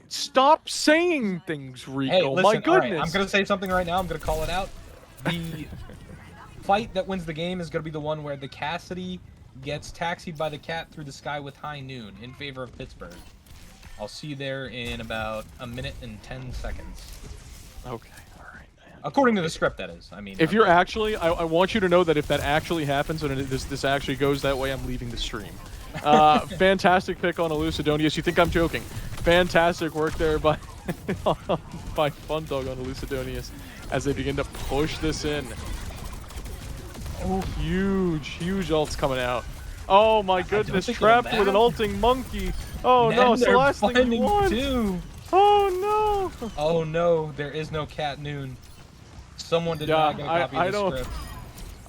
Stop saying things, Rico. Hey, listen, my goodness. all right, I'm going to say something right now. I'm going to call it out. The fight that wins the game is going to be the one where the Cassidy gets taxied by the Cat through the sky with high noon in favor of Pittsburgh. I'll see you there in about 1 minute and 10 seconds. Okay, all right, man. According to the script, that is. I mean, if you're actually, I want you to know that if that actually happens and this actually goes that way, I'm leaving the stream. Fantastic pick on Elucidonius. You think I'm joking? Fantastic work there by Fun Dog on Elucidonius as they begin to push this in. Oh, huge ults coming out. Oh my goodness, trapped with an ulting Monkey. Oh no, Celesting one. Too. Oh no. Oh no, there is no Cat Noon. Someone did not get a copy of the script.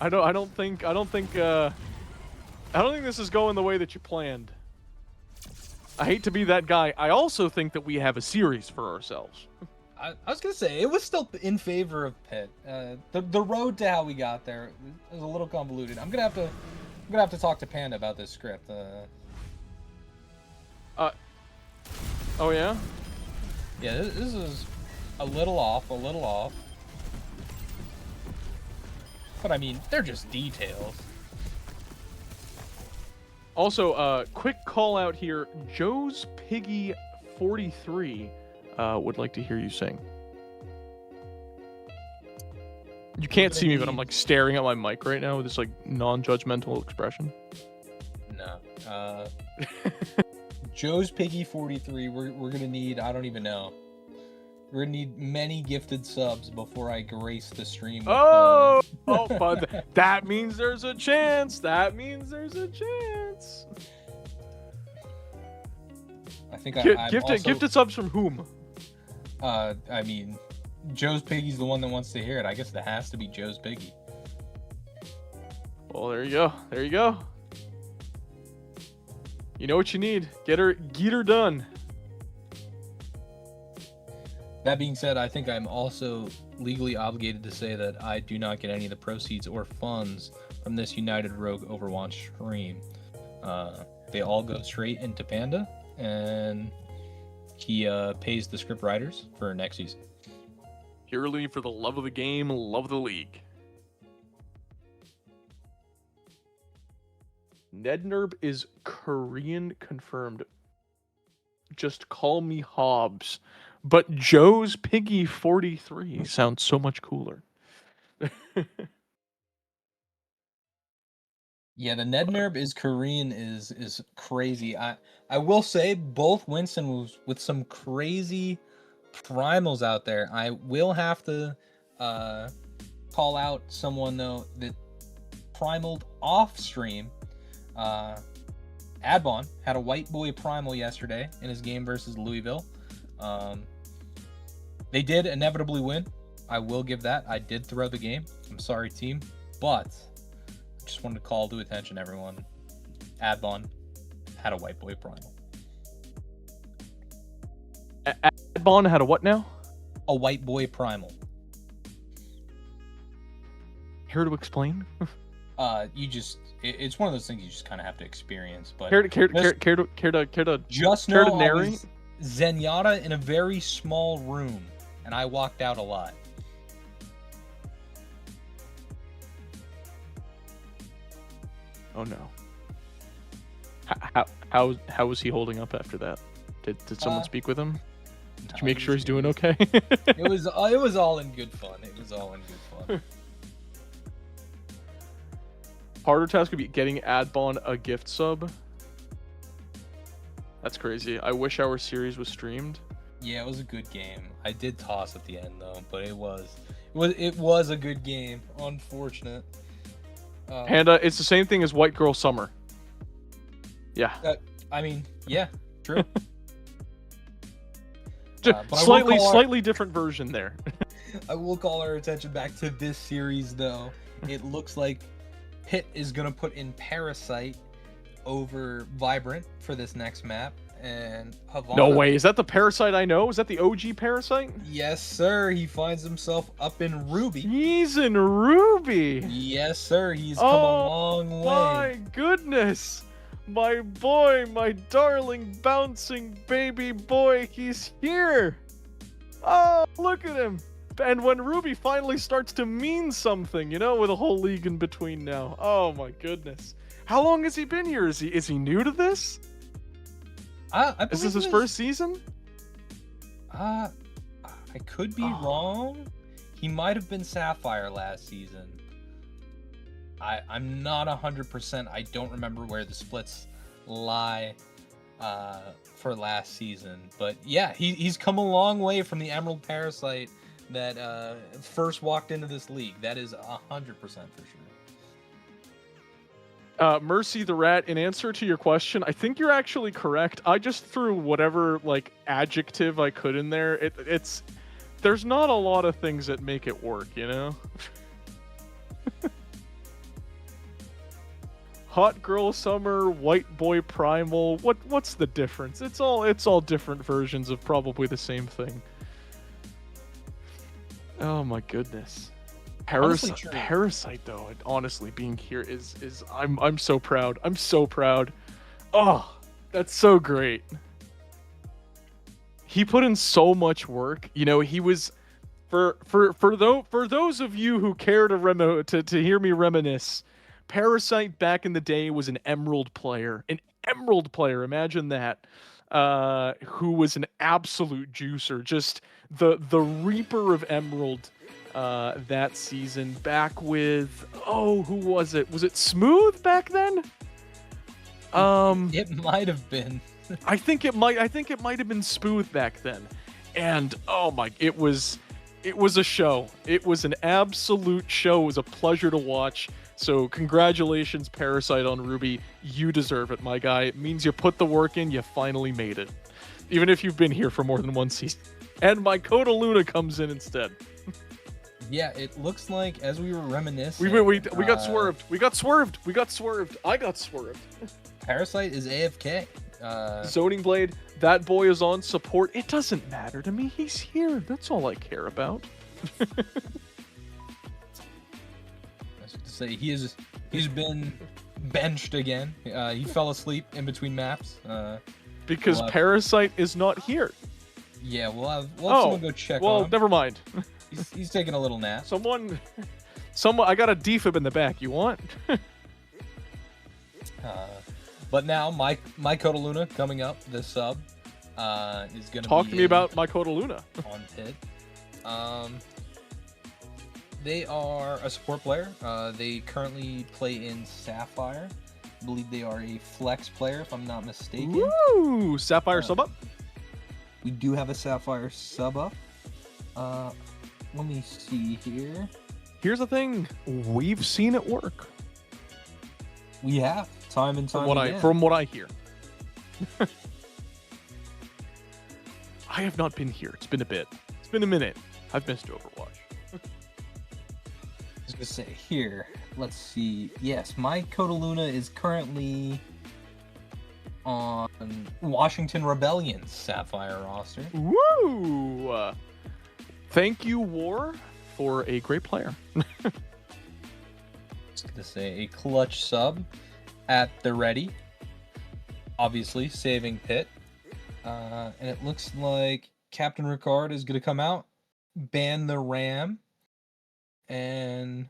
I don't think this is going the way that you planned. I hate to be that guy. I also think that we have a series for ourselves. I was gonna say it was still in favor of Pitt. The road to how we got there is a little convoluted. I'm gonna have to talk to Panda about this script. Oh yeah. Yeah, this is a little off. But I mean, they're just details. Also, quick call out here. Joe's Piggy 43 would like to hear you sing. You can't see me, but I'm like staring at my mic right now with this like non-judgmental expression. No. Joe's Piggy 43. We're gonna need. I don't even know. We're gonna need many gifted subs before I grace the stream. With, but that means there's a chance. That means there's a chance. I think I'm gifted subs from whom? I mean, Joe's Piggy's the one that wants to hear it. I guess it has to be Joe's Piggy. Well, there you go. There you go. You know what you need. Get her done. That being said, I think I'm also legally obligated to say that I do not get any of the proceeds or funds from this United Rogue Overwatch stream. They all go straight into Panda, and he pays the script writers for next season. Purely for the love of the game, love of the league. Nednerb is Korean confirmed. Just call me Hobbs. But Joe's Piggy 43 sounds so much cooler. Yeah, the Nednerb is Korean is crazy. I will say both Winston was with some crazy primals out there. I will have to call out someone though that primaled off stream. Adbon had a white boy primal yesterday in his game versus Louisville. They did inevitably win. I will give that. I did throw the game. I'm sorry, team, but I just wanted to call to attention everyone. Adbon had a white boy primal. Adbon had a what now? A white boy primal. Care to explain? It's one of those things you just kind of have to experience. But care to just know I was Zenyatta in a very small room, and I walked out a lot. Oh no. How was he holding up after that? Did someone speak with him? Did you make sure he's doing okay? It was all in good fun. It was all in good fun. Harder task would be getting Adbon a gift sub. That's crazy. I wish our series was streamed. Yeah, it was a good game. I did toss at the end though, but it was a good game. Unfortunate. Panda, it's the same thing as White Girl Summer. Yeah. I mean, yeah, true. Slightly different version there. I will call our attention back to this series though. It looks like Pitt is gonna put in Parasite over Vibrant for this next map, and Havana. No way, is that the Parasite I know? Is that the OG Parasite? Yes, sir. He finds himself up in Ruby. He's in Ruby. Yes, sir. He's come a long way. My goodness. My boy, my darling bouncing baby boy, he's here. Oh, look at him. And when Ruby finally starts to mean something, with a whole league in between now. Oh my goodness. How long has he been here? Is he new to this? Is this his first season? I could be wrong. He might have been Sapphire last season. I'm not 100%. I don't remember where the splits lie for last season. But yeah, he's come a long way from the Emerald Parasite that first walked into this league. That is 100% for sure. Mercy the Rat, in answer to your question, I think you're actually correct. I just threw whatever adjective I could in there. There's not a lot of things that make it work, Hot Girl Summer, White Boy Primal. What's the difference? It's all different versions of probably the same thing. Oh my goodness. Parasite though, honestly being here is I'm so proud. I'm so proud. Oh, that's so great. He put in so much work. He was for those of you who care to hear me reminisce, Parasite back in the day was an Emerald player. Imagine that. Who was an absolute juicer, just the Reaper of Emerald. That season back with who was it? Was it Smooth back then? It might have been. I think it might have been smooth back then. And oh my, it was a show. It was an absolute show. It was a pleasure to watch. So congratulations, Parasite, on Ruby. You deserve it, my guy. It means you put the work in, you finally made it. Even if you've been here for more than one season. And my Coda Luna comes in instead. Yeah, it looks like as we were reminiscing, We got swerved. We got swerved. I got swerved. Parasite is AFK. Zoning Blade, that boy is on support. It doesn't matter to me. He's here. That's all I care about. I was to say he's been benched again. He fell asleep in between maps. Because Parasite is not here. Yeah, we'll have someone go check on him. Never mind. He's taking a little nap. Someone, I got a defib in the back. You want? But now my Coda Luna coming up. This sub is gonna talk to me about my Coda Luna on Pit. They are a support player. They currently play in Sapphire. I believe they are a flex player, if I'm not mistaken. Woo! Sapphire sub up. We do have a Sapphire sub up. Let me see here. Here's the thing: we've seen it work. We have time and time again. From what I hear. I have not been here. It's been a bit. It's been a minute. I've missed Overwatch. I was gonna say here. Let's see. Yes, my Coda Luna is currently on Washington Rebellion's Sapphire roster. Woo! Thank you, War, for a great player. I was gonna say a clutch sub at the ready. Obviously, saving Pit. And it looks like Captain Ricard is gonna come out, ban the Ram, and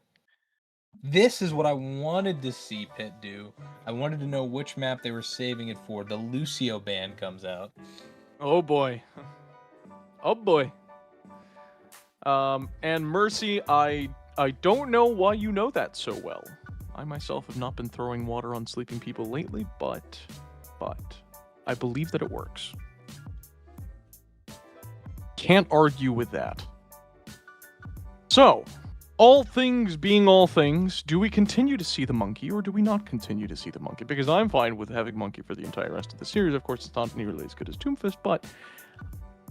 this is what I wanted to see Pit do. I wanted to know which map they were saving it for. The Lucio ban comes out. Oh boy. Oh boy. And Mercy, I don't know why you know that so well. I myself have not been throwing water on sleeping people lately, but I believe that it works. Can't argue with that. So, all things being all things, do we continue to see the monkey or do we not continue to see the monkey? Because I'm fine with having monkey for the entire rest of the series. Of course, it's not nearly as good as Tombfist, but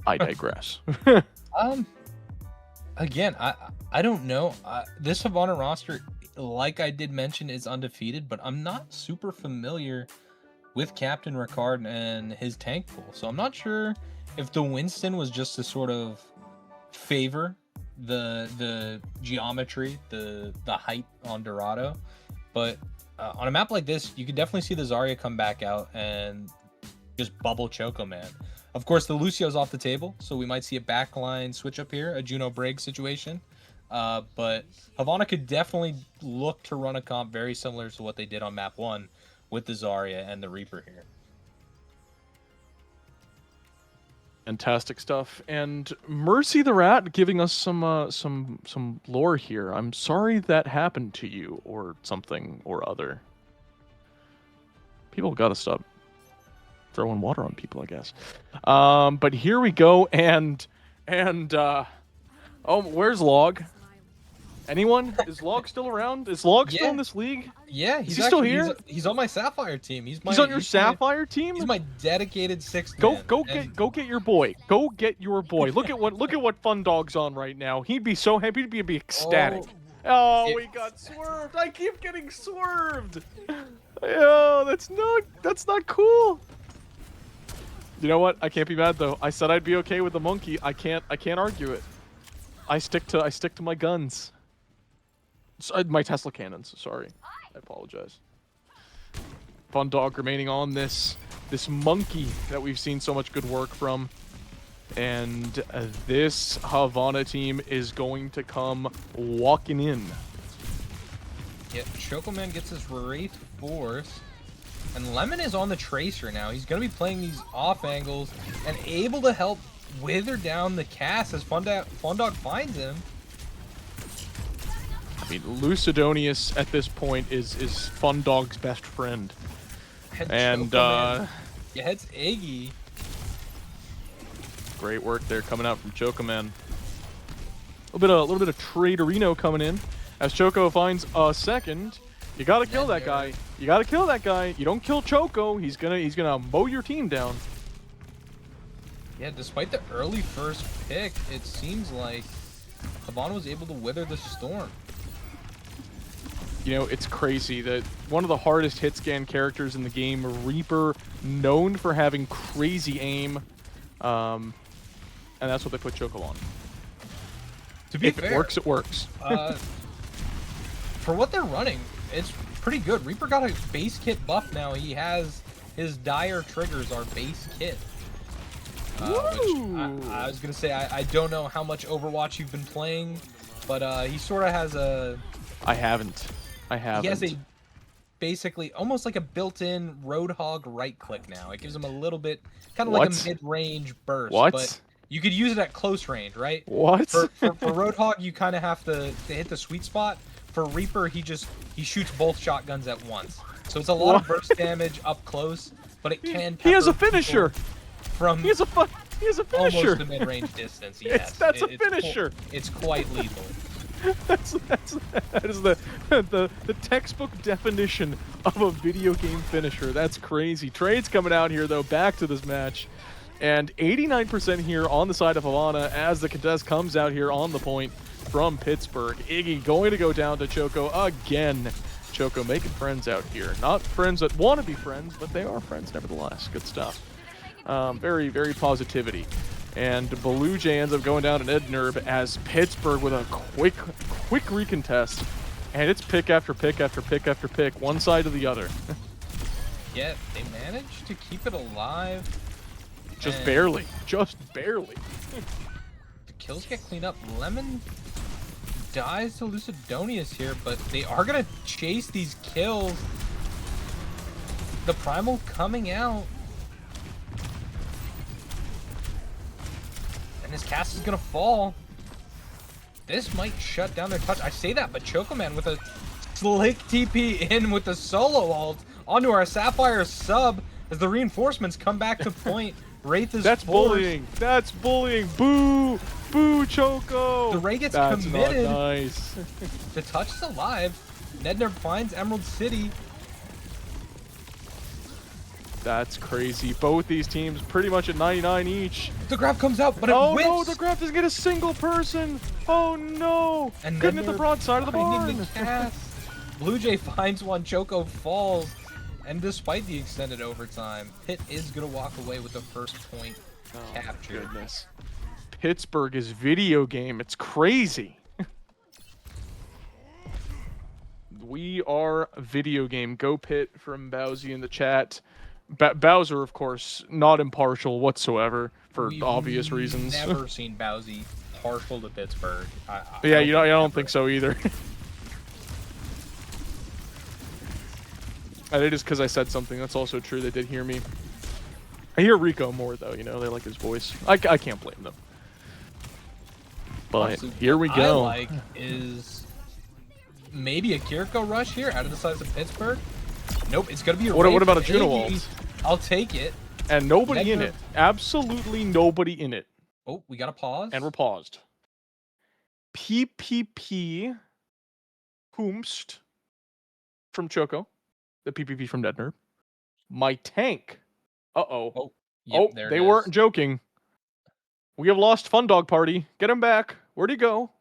I digress. Again, I don't know. This Havana roster, like I did mention, is undefeated, but I'm not super familiar with Captain Ricard and his tank pool. So I'm not sure if the Winston was just to sort of favor the geometry, the height on Dorado. But on a map like this, you could definitely see the Zarya come back out and just bubble Choco Man. Of course, the Lucio's off the table, so we might see a backline switch up here, a Juno Briggs situation. But Havana could definitely look to run a comp very similar to what they did on map 1 with the Zarya and the Reaper here. Fantastic stuff. And Mercy the Rat giving us some lore here. I'm sorry that happened to you, or something or other. People gotta stop throwing water on people, I guess. But here we go, and oh, where's Log? Anyone? Is Log still around? Is Log still in this league? Yeah, he's still here. He's on my Sapphire team. He's on your Sapphire team. He's my dedicated sixth. Go get your boy. Go get your boy. Look at what Fun Dog's on right now. He'd be so happy. He'd be ecstatic. Oh, we got swerved. I keep getting swerved. Oh, that's not cool. You know what? I can't be mad though. I said I'd be okay with the monkey. I can't argue it. I stick to my guns. My Tesla cannons. Sorry, I apologize. Fun Dog remaining on this monkey that we've seen so much good work from, and this Havana team is going to come walking in. Yeah, Chocoman gets his Wraith Force. And Lemon is on the Tracer now. He's going to be playing these off angles and able to help wither down the cast as Fun Dog finds him. I mean, Lucidonius at this point is Fun Dog's best friend. And Choco, yeah, it's Iggy. Great work there coming out from Choco Man. A little bit of Traderino coming in as Choco finds a second. You gotta kill that guy. You gotta kill that guy. You don't kill Choco, he's gonna mow your team down. Yeah, despite the early first pick, it seems like Havana was able to weather the storm. You know, it's crazy that one of the hardest hit scan characters in the game, Reaper, known for having crazy aim, and that's what they put Choco on. To be If fair, it works, it works. For what they're running, it's pretty good. Reaper got a base kit buff now. He has his dire triggers are base kit. Which I was gonna say I don't know how much Overwatch you've been playing, but he sort of has a. I haven't. He has a basically almost like a built-in Roadhog right click now. It gives him a little bit kind of like a mid-range burst. What? But you could use it at close range, right? What? For Roadhog, you kind of have to hit the sweet spot. For Reaper, he shoots both shotguns at once. So it's a lot of burst damage up close, but it can. He has a finisher. From he has a finisher. Almost the mid-range distance. Yes, that's a finisher. It's quite lethal. that is the textbook definition of a video game finisher. That's crazy. Trades coming out here though. Back to this match, and 89% here on the side of Havana as the contest comes out here on the point from Pittsburgh. Iggy going to go down to Choco again. Choco making friends out here. Not friends that want to be friends, but they are friends nevertheless. Good stuff. Very, very positivity. And Blue Jay ends up going down to Ed Nerb as Pittsburgh with a quick recontest. And it's pick after pick after pick after pick, one side to the other. Yeah, they managed to keep it alive. Just barely. Just barely. The kills get cleaned up. Lemon dies to Lucidonius here, but they are going to chase these kills. The Primal coming out. And his cast is gonna fall. This might shut down their touch. I say that, but Chocoman with a slick TP in with the solo ult onto our Sapphire sub as the reinforcements come back to point. Wraith is That's forced. bullying. That's bullying. Boo! Boo, Choco! The Ray gets That's committed. Not nice. The touch is alive. Nedner finds Emerald City. That's crazy. Both these teams pretty much at 99 each. The grab comes out, but it whips. No, the grab doesn't get a single person. Oh no! And couldn't hit the broadside of the barn. The cast. Blue Jay finds one, Choco falls, and despite the extended overtime, Pitt is gonna walk away with the first point captured. Goodness. Pittsburgh is video game. It's crazy. We are video game. Go Pitt from Bowsy in the chat. Bowser, of course, not impartial whatsoever for obvious reasons. Never seen Bowsy partial to Pittsburgh. I don't think so either. And it is because I said something. That's also true. They did hear me. I hear Rico more though. You know, they like his voice. I can't blame them. But Honestly, here we go. What I like is maybe a Kiriko rush here out of the size of Pittsburgh. Nope, it's gonna be a What about a Juno Juno-ult? I'll take it. And nobody in it. Absolutely nobody in it. Oh, we got a pause. And we're paused. PPP Hoomst from Choco. The PPP from Nedner. My tank. Uh-oh. Oh, yep, there they weren't joking. We have lost Fun Dog Party. Get him back. Where'd he go?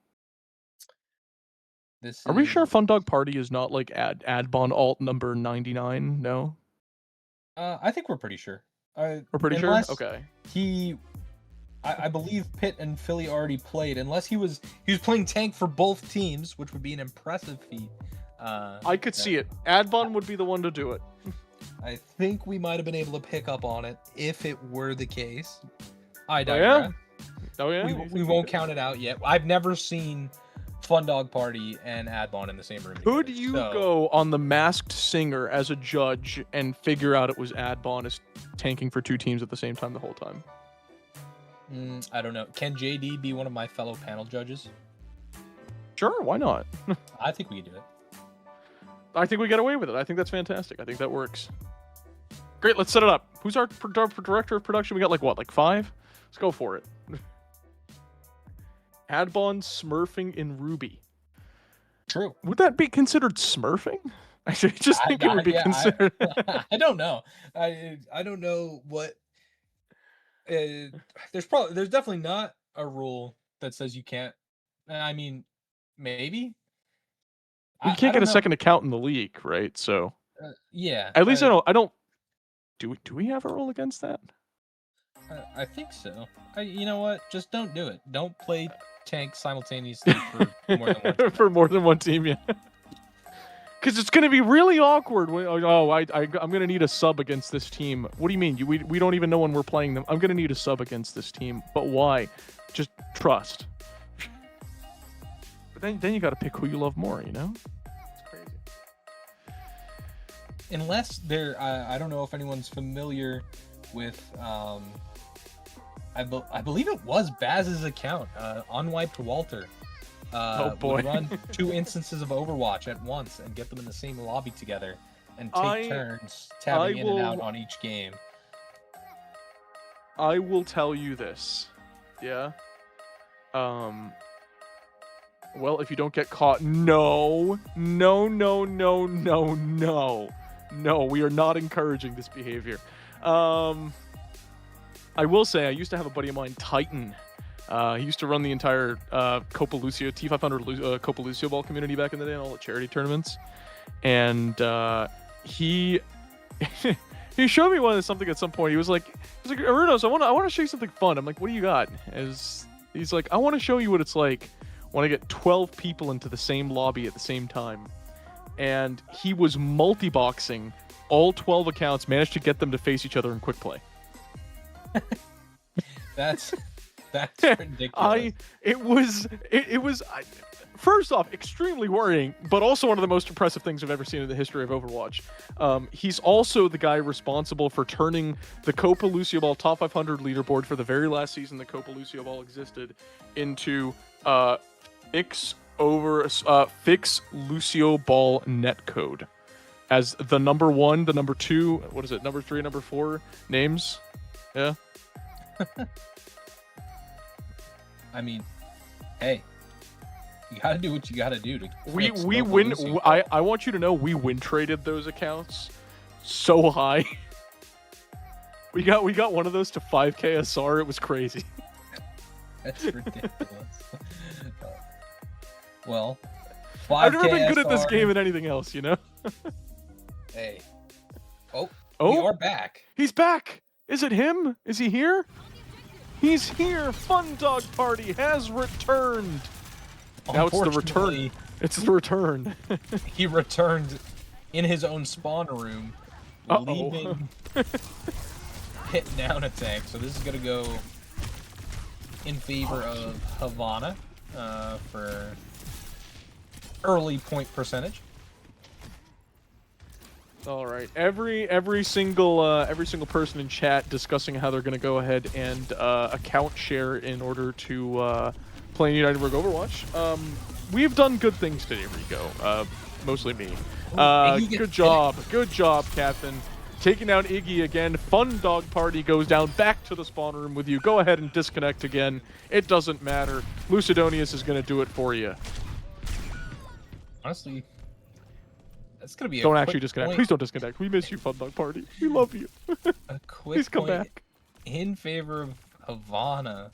Are we sure Fun Dog Party is not like Adbon alt number 99? No? I think we're pretty sure. We're pretty sure? Okay. I believe Pitt and Philly already played, unless he was playing tank for both teams, which would be an impressive feat. I could see it. Adbon would be the one to do it. I think we might have been able to pick up on it if it were the case. I digress. Oh yeah? We won't count it out yet. I've never seen Fun Dog Party and Adbon in the same room together. Who do you go on The Masked Singer as a judge and figure out it was Adbon is tanking for two teams at the same time the whole time? I don't know. Can JD be one of my fellow panel judges? Sure, why not? I think we can do it. I think we get away with it. I think that's fantastic. I think that works. Great, let's set it up. Who's our director of production? We got like what, like 5? Let's go for it. Adbon smurfing in Ruby. True. Would that be considered smurfing? I just think it would be considered. I don't know. I don't know what. There's definitely not a rule that says you can't. I mean, maybe. You can't get a second account in the league, right? So. Yeah. At least I don't. Do we have a rule against that? I think so. You know what? Just don't do it. Don't play tank simultaneously for more than one team. For more than one team, yeah. Because it's going to be really awkward. I'm going to need a sub against this team. What do you mean? We don't even know when we're playing them. I'm going to need a sub against this team. But why? Just trust. But then you got to pick who you love more, you know? It's crazy. Unless I don't know if anyone's familiar with, I believe it was Baz's account, Unwiped Walter. Oh boy! Would run 2 instances of Overwatch at once and get them in the same lobby together, and take turns tabbing in and out on each game. I will tell you this, yeah. Well, if you don't get caught, no, we are not encouraging this behavior. I will say I used to have a buddy of mine, Titan. He used to run the entire Copa Lucio, T500 Copa Lucio ball community back in the day in all the charity tournaments. And he he showed me something at some point. He was like, Arunos, I want to show you something fun. I'm like, what do you got? He's like, I want to show you what it's like when I get 12 people into the same lobby at the same time. And he was multi-boxing all 12 accounts, managed to get them to face each other in quick play. That's ridiculous. It was first off extremely worrying, but also one of the most impressive things I've ever seen in the history of Overwatch. He's also the guy responsible for turning the Copa Lucio Ball top 500 leaderboard for the very last season the Copa Lucio Ball existed into fix Lucio Ball netcode as the number 1, the number 2, what is it, number 3, number 4 names. Yeah. I mean, hey, you gotta do what you gotta do to. We win. I want you to know we win traded those accounts so high. we got one of those to 5K SR. It was crazy. That's ridiculous. Well, 5K I've never been good SR. at this game than anything else, you know. Hey. Oh, we are back. He's back. Is it him? Is he here? He's here! Fun Dog Party has returned! Now it's the return. It's the return. He returned in his own spawn room, leaving hit down a tank. So this is going to go in favor of Havana for early point percentage. All right. Every single person in chat discussing how they're going to go ahead and account share in order to play in United Rogue Overwatch. We've done good things today, Rico. Mostly me. Good job, Captain. Taking out Iggy again. Fun Dog Party goes down back to the spawn room with you. Go ahead and disconnect again. It doesn't matter. Lucidonius is going to do it for you. Honestly, that's going to be a Don't quick actually disconnect. point. Please don't disconnect. We miss you, Fun Dog Party. We love you. A quick Please come point back. in favor of Havana.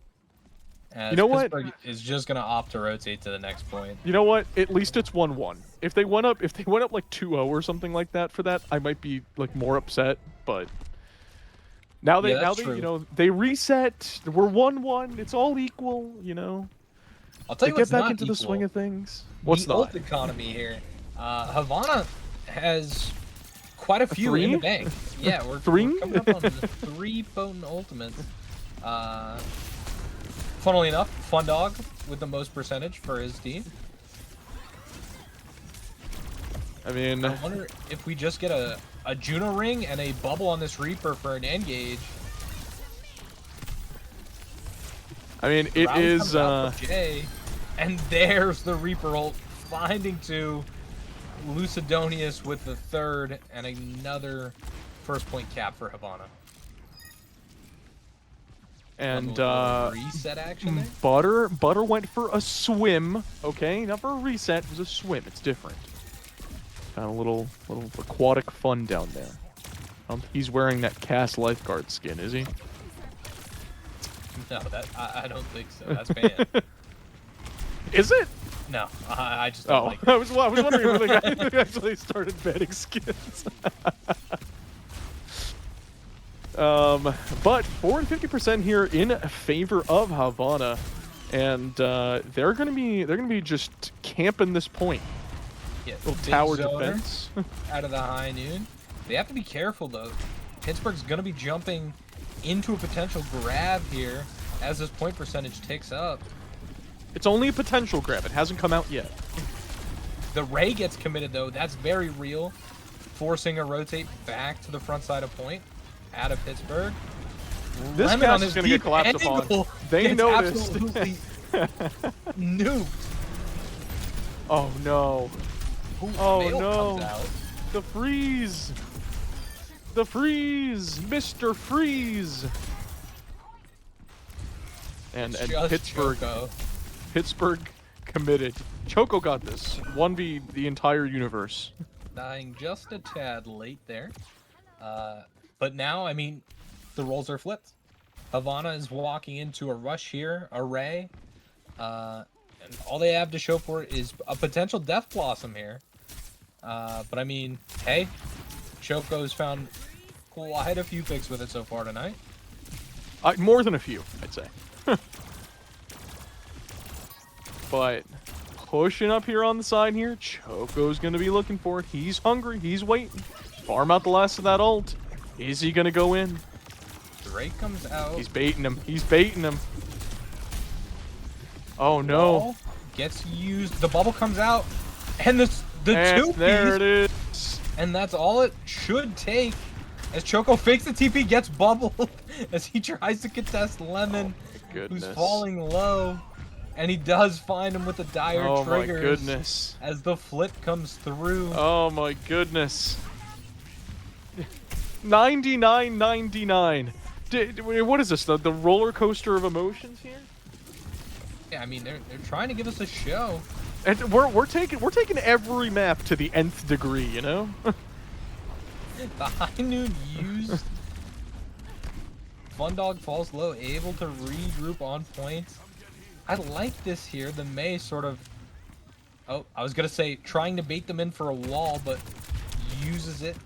As You know what? Pittsburgh is just going to opt to rotate to the next point. You know what? At least it's 1-1. If they went up like 2-0 or something like that for that, I might be like more upset. But now they true. you know, they reset. We're 1-1. It's all equal. You know. I'll tell They you get what's back not into the equal. swing of things. What's the not? ult economy here. Havana has quite a few in the bank. Yeah, we're coming up on 3 potent ultimates. Funnily enough, Fun Dog with the most percentage for his team. I mean, I wonder if we just get a Juno ring and a bubble on this Reaper for an engage. it is. Jay, and there's the Reaper ult finding 2. Lucidonius with the 3rd and another first point cap for Havana. And reset action there? Butter went for a swim. Okay, not for a reset. It was a swim. It's different. Got a little aquatic fun down there. He's wearing that cast lifeguard skin, is he? No, I don't think so. That's banned. Is it? No, I just don't like it. I was wondering if the guy actually started banning skins. But 40-50% here in favor of Havana, and they're gonna be just camping this point. Yeah, little tower defense out of the high noon. They have to be careful though. Pittsburgh's gonna be jumping into a potential grab here as this point percentage ticks up. It's only a potential grab. It hasn't come out yet. The Ray gets committed though. That's very real, forcing a rotate back to the front side of point out of Pittsburgh. This Lemon cast is going to get collapsed upon. They noticed. Absolutely nuked. Oh no. Ooh, Oh Mail no. comes out. The freeze. The freeze. Mr. Freeze. And Just Pittsburgh. Choco. Pittsburgh committed. Choco got this. 1v the entire universe. Dying just a tad late there. But now, I mean, the roles are flipped. Havana is walking into a rush here, a Ray. And all they have to show for it is a potential Death Blossom here. But I mean, hey, Choco's found quite a few picks with it so far tonight. More than a few, I'd say. But pushing up here on the side here, Choco's going to be looking for it. He's hungry. He's waiting. Farm out the last of that ult. Is he going to go in? Drake comes out. He's baiting him. He's baiting him. Oh, no. Ball gets used. The bubble comes out. And the And two-piece. there it is. And that's all it should take. As Choco fakes the TP, gets bubbled. As he tries to contest Lemon, who's falling low. And he does find him with the dire triggers. Oh, my goodness. As the flip comes through. Oh, my goodness. 99.99. What is this? The roller coaster of emotions here? Yeah, I mean they're trying to give us a show. And we're taking every map to the nth degree, you know? The high noon used. Fundog falls low, able to regroup on points. I like this here. The May sort of. Oh, I was gonna say trying to bait them in for a wall, but uses it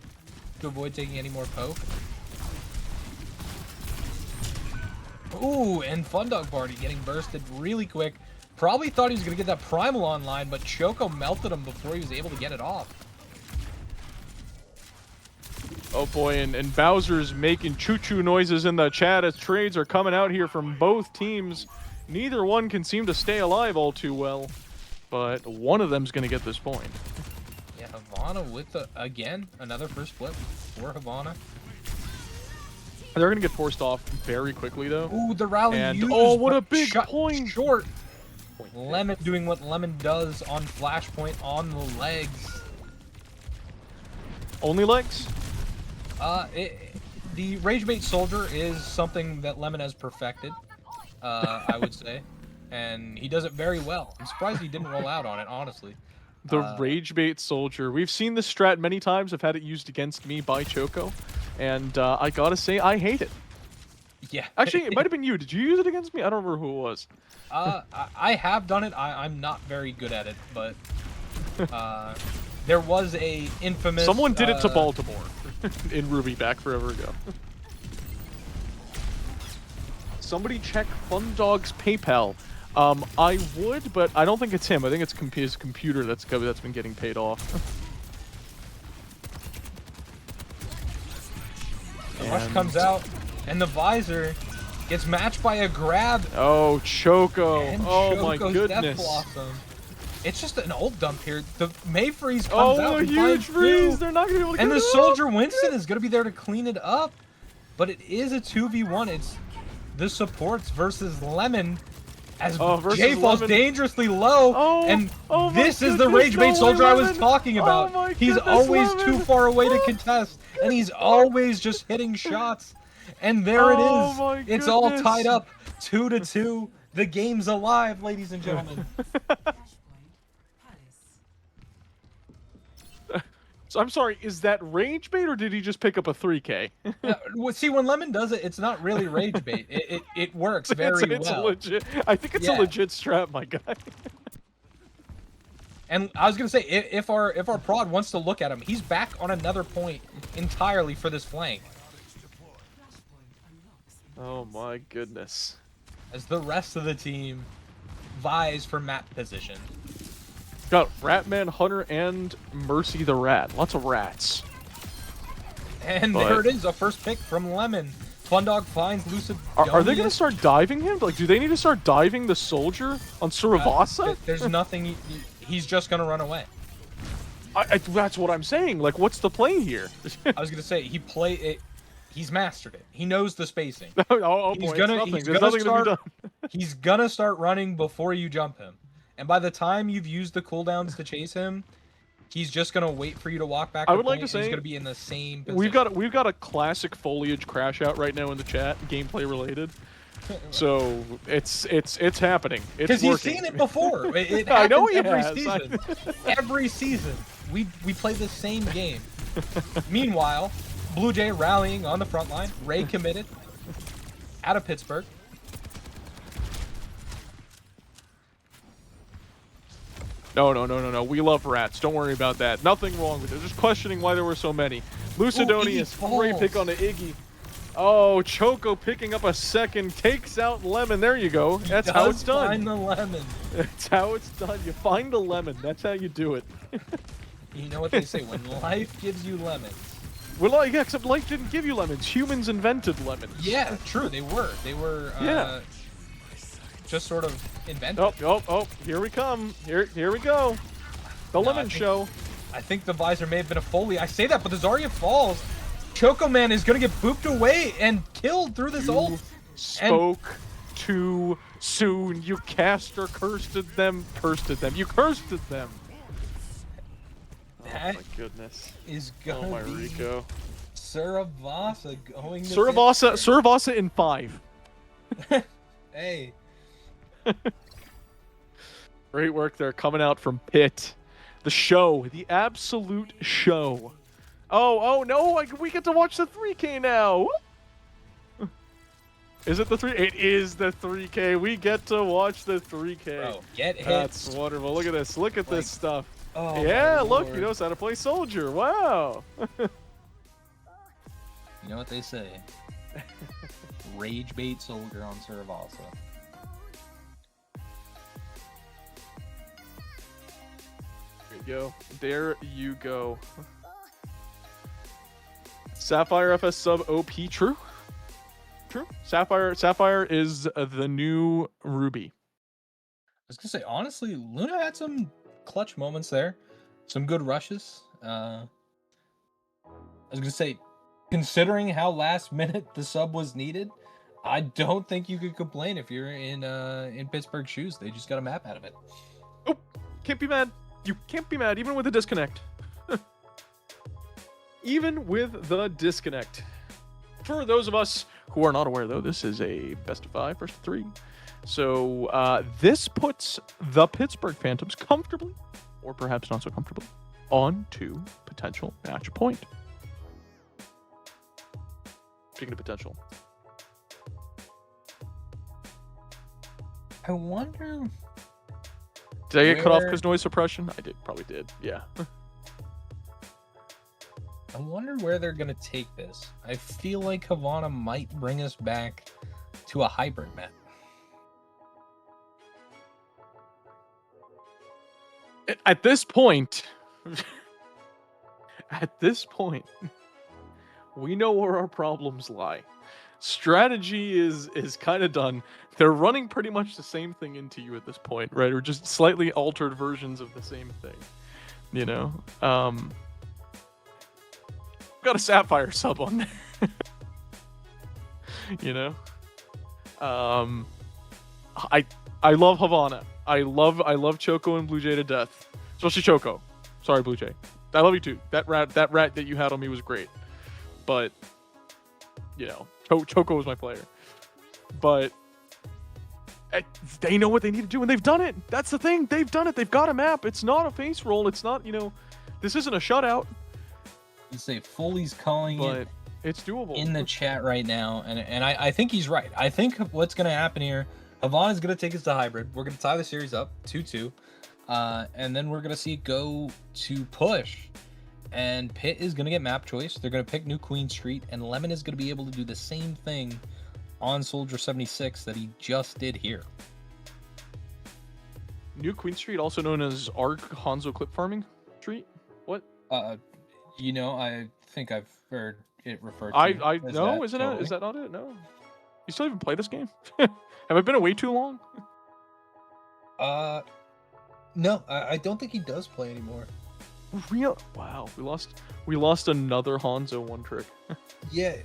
to avoid taking any more poke. Ooh, and Fundog Party getting bursted really quick. Probably thought he was going to get that Primal online, but Choco melted him before he was able to get it off. Oh boy, and Bowser's making choo-choo noises in the chat as trades are coming out here from both teams. Neither one can seem to stay alive all too well, but one of them's going to get this point. Yeah, Havana with, again, another first flip for Havana. They're going to get forced off very quickly, though. Ooh, the rally and used, oh, what a big point! Short. Lemon doing what Lemon does on Flashpoint on the legs. Only legs? The Ragebait Soldier is something that Lemon has perfected, I would say. And he does it very well. I'm surprised he didn't roll out on it, honestly. The Ragebait Soldier. We've seen this strat many times. I've had it used against me by Choco. And I gotta say, I hate it. Yeah. Actually, it might have been you. Did you use it against me? I don't remember who it was. I have done it. I'm not very good at it, but there was a infamous... Someone did it to Baltimore in Ruby back forever ago. Somebody check Fundog's PayPal. I would, but I don't think it's him. I think it's his computer that's been getting paid off. The rush comes out, and the visor gets matched by a grab. Oh, Choco. And oh, Choco's my goodness. Death Blossom. It's just an old dump here. The May freeze comes out. Oh, a and huge freeze. Two. They're not going to be able to And get the it Soldier up. Winston is going to be there to clean it up. But it is a 2v1. It's the supports versus Lemon. As versus Jay falls Lemon. dangerously low, Oh, and oh my this is the goodness, Rage Bait no Soldier way, I was Lemon. talking about. Oh my He's goodness, always Lemon. too far away to contest, and he's always just hitting shots. And there it Oh is. my It's all goodness. tied up 2-2. The game's alive, ladies and gentlemen. So I'm sorry, is that Rage Bait or did he just pick up a 3K? See, when Lemon does it, it's not really Rage Bait. It works very it's well. legit. I think it's a legit strat, my guy. And I was gonna say, if our prod wants to look at him, he's back on another point entirely for this flank. Oh my goodness. As the rest of the team vies for map position. Got Ratman, Hunter, and Mercy the Rat. Lots of rats. And there it is, a first pick from Lemon. Fundog finds Lucid. Are they going to start diving him? Like, do they need to start diving the soldier on Suravasa? There's nothing. He's just going to run away. That's what I'm saying. Like, what's the play here? I was going to say, he's mastered it. He knows the spacing. He's gonna start running before you jump him. And by the time you've used the cooldowns to chase him, he's just gonna wait for you to walk back. I would like to say he's gonna be in the same position. We've got a classic foliage crash out right now in the chat, gameplay related. So it's happening. It's because you've seen it before. It I know every season. Every season we play the same game. Meanwhile, Blue Jay rallying on the front line. Ray committed out of Pittsburgh. No. We love rats. Don't worry about that. Nothing wrong with it. Just questioning why there were so many. Lucidonius, great pick on the Iggy. Oh, Choco picking up a second, takes out Lemon. There you go. That's how it's done. Find the lemon. That's how it's done. You find a lemon. That's how you do it. You know what they say, when life gives you lemons. Well, yeah, except life didn't give you lemons. Humans invented lemons. Yeah, true. They were. Yeah. Just sort of invented. Oh, here we come. Here we go. The Lemon Show. I think the visor may have been a Foley. I say that, but the Zarya falls. Choco Man is going to get booped away and killed through this ult. Spoke too soon. You caster cursed them. You cursed them. That oh my goodness. Is going to be Rico. Suravasa going to Suravasa in 5. Hey. Great work there coming out from Pitt. The show. The absolute show. Oh no, we get to watch the 3K now. Is it the 3? It is the 3K. We get to watch the 3K. Bro, get hit. That's wonderful. Look at this. Look at this stuff. Oh, yeah, look, he knows how to play soldier. Wow. You know what they say. Rage bait soldier on Suravasa. There you go. Sapphire FS sub OP, true. Sapphire is the new Ruby. I was gonna say, honestly, Luna had some clutch moments there, some good rushes. I was gonna say, considering how last minute the sub was needed, I don't think you could complain if you're in Pittsburgh shoes. They just got a map out of it. Oh, can't be mad. You can't be mad, even with the disconnect. Even with the disconnect. For those of us who are not aware, though, this is a best of 5, best of 3. So this puts the Pittsburgh Phantoms comfortably, or perhaps not so comfortably, on to potential match point. Speaking of potential. I wonder... Did I get cut off because noise suppression? I did, probably did, yeah. I wonder where they're going to take this. I feel like Havana might bring us back to a hybrid map. At this point, we know where our problems lie. Strategy is kind of done. They're running pretty much the same thing into you at this point, right? Or just slightly altered versions of the same thing. You know? Got a Sapphire sub on there. You know? I love Havana. I love Choco and Blue Jay to death. Especially Choco. Sorry, Blue Jay. I love you too. That rat that you had on me was great. But you know, Choco was my player. But they know what they need to do, and they've done it. That's the thing. They've done it. They've got a map. It's not a face roll. It's not, you know, this isn't a shutout. You say Foley's calling but it it's doable in the chat right now, and I think he's right. I think what's going to happen here, Havana's going to take us to hybrid. We're going to tie the series up 2-2, and then we're going to see it go to push. And Pitt is going to get map choice. They're going to pick New Queen Street, and Lemon is going to be able to do the same thing on Soldier 76 that he just did here. New Queen Street, also known as Arc Hanzo Clip Farming Street. What? You know, I think I've heard it referred to. I no, isn't it? Is that not it? No. You still even play this game? Have I been away too long? No, I don't think he does play anymore. Real? Wow, we lost another Hanzo one trick. Yeah,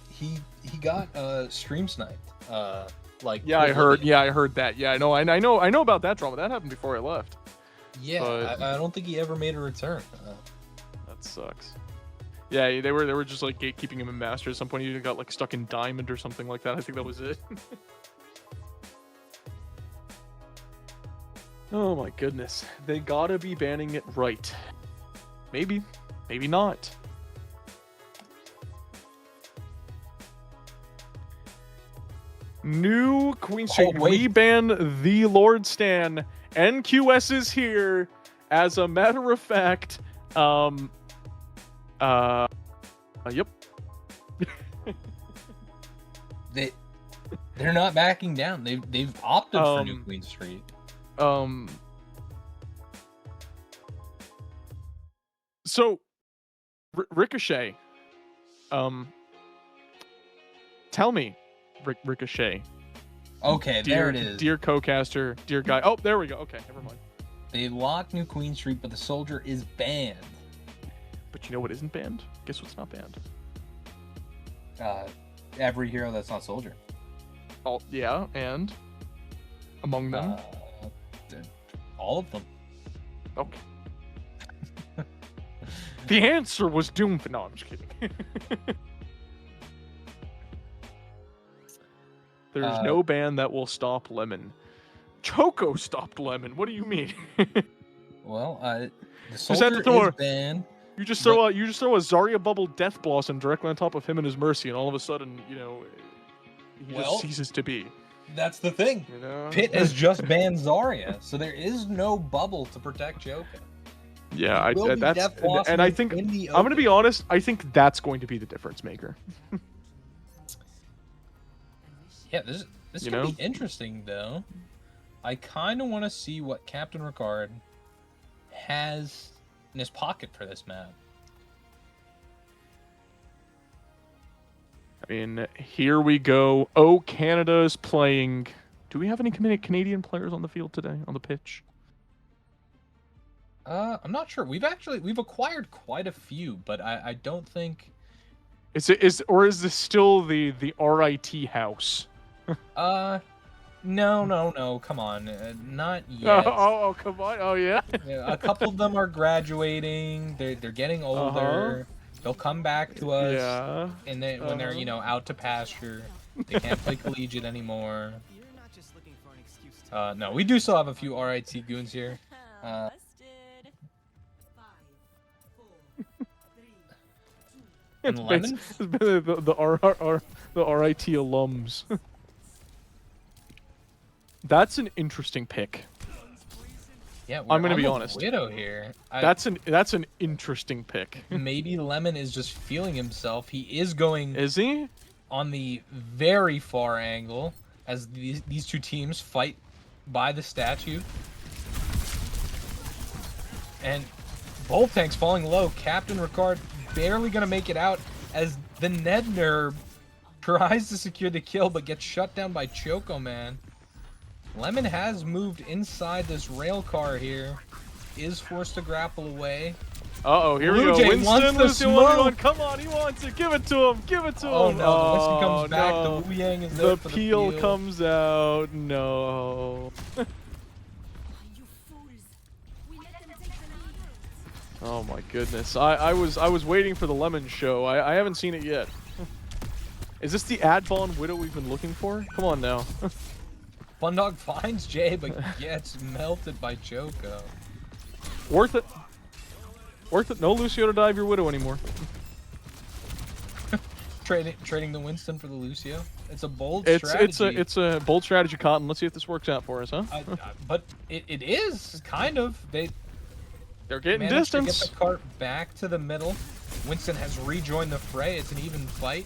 he got stream sniped. Like yeah, I heard that. Yeah, I know about that drama. That happened before I left. Yeah, but I don't think he ever made a return. That sucks. Yeah, they were just like gatekeeping him in Master. At some point, he got like stuck in Diamond or something like that. I think that was it. Oh my goodness, they gotta be banning it right. Maybe, maybe not. New Queen Street, we ban the Lord Stan. NQS is here. As a matter of fact, yep. They're not backing down. They've opted for New Queen Street. So Ricochet, tell me, Ricochet. Okay, there it is. Dear co-caster, dear guy. Oh, there we go. Okay, never mind. They locked New Queen Street, but the Soldier is banned. But you know what isn't banned? Guess what's not banned? Every hero that's not Soldier. Oh, yeah, and among them? All of them. Okay. The answer was Doom. No, I'm just kidding. There's no ban that will stop Lemon. Choco stopped Lemon. What do you mean? Well, the Soldier is banned. You just throw a Zarya bubble Death Blossom directly on top of him and his Mercy, and all of a sudden, you know, he just ceases to be. That's the thing. You know? Pitt has just banned Zarya, so there is no bubble to protect Choco. Yeah, I think I'm gonna be honest. I think that's going to be the difference maker. Yeah, this is gonna be interesting though. I kind of want to see what Captain Ricard has in his pocket for this map. I mean, here we go. Oh, Canada is playing. Do we have any Canadian players on the field today, on the pitch? I'm not sure. We've acquired quite a few, but I don't think. Is this still the RIT house? No. Come on, not yet. Oh, come on. Oh, yeah. A couple of them are graduating. They're getting older. They'll come back to us. Yeah. And when they're out to pasture, they can't play collegiate anymore. No, we do still have a few RIT goons here. And Lemon? the RIT alums. That's an interesting pick. Yeah, I'm gonna be honest. Widow here. That's an interesting pick. Maybe Lemon is just feeling himself. He is going. Is he? On the very far angle as these two teams fight by the statue. And both tanks falling low. Captain Ricard barely gonna make it out as the Ned Nerb tries to secure the kill but gets shut down by Choco Man. Lemon has moved inside this rail car here, is forced to grapple away. Uh-oh, here we Blue go. Jay Winston, wants the Lucio 1v1. smoke. Come on, he wants it. Give it to him. Give it to him. Oh no, the Winston comes back. No. The Wu Yang is there The for the peel peel. comes out. No. Oh my goodness. I was waiting for the lemon show. I haven't seen it yet. Is this the Adbon Widow we've been looking for? Come on now. Fundog finds Jay, but gets melted by Choco. Worth it. Worth it. No Lucio to dive your Widow anymore. Trading the Winston for the Lucio. It's a bold It's strategy. it's a bold strategy, Cotton. Let's see if this works out for us, huh? But it is kind of. They're getting managed distance. to get the cart back to the middle. Winston has rejoined the fray. It's an even fight.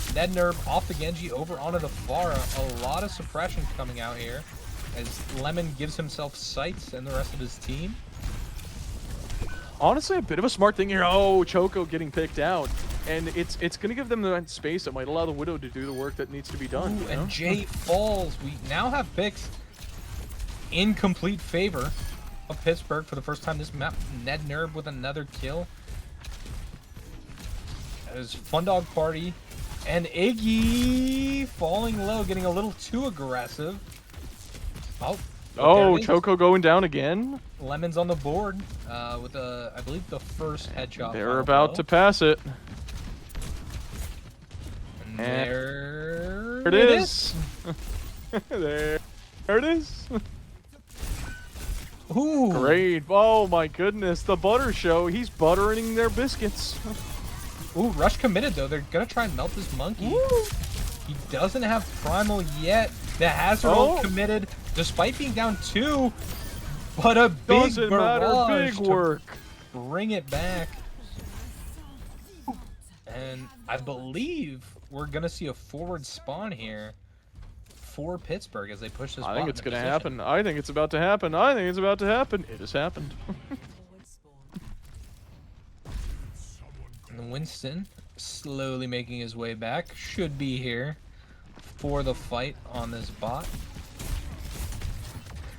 Nednerb off the Genji over onto the Pharah. A lot of suppression coming out here as Lemon gives himself sights and the rest of his team. Honestly, a bit of a smart thing here. Oh, Choco getting picked out. And it's going to give them the space that might allow the Widow to do the work that needs to be done. Ooh, you know? and Jay falls. We now have picks in complete favor of Pittsburgh for the first time this map. Nednerb with another kill. As Fundog Party and Iggy falling low, getting a little too aggressive. Oh, Choco going down again. Lemon's on the board with I believe the first headshot. They're about to pass it. And there it is. There it is. Ooh. Great. Oh my goodness. The butter show. He's buttering their biscuits. Ooh, Rush committed though. They're gonna try and melt this monkey. Woo. He doesn't have primal yet. The hazard ult committed despite being down 2. But a big Doesn't matter. Big work. Bring it back. And I believe we're gonna see a forward spawn here for Pittsburgh as they push this. I think it's gonna happen. I think it's about to happen. I think it's about to happen. It has happened. And Winston slowly making his way back. Should be here for the fight on this bot.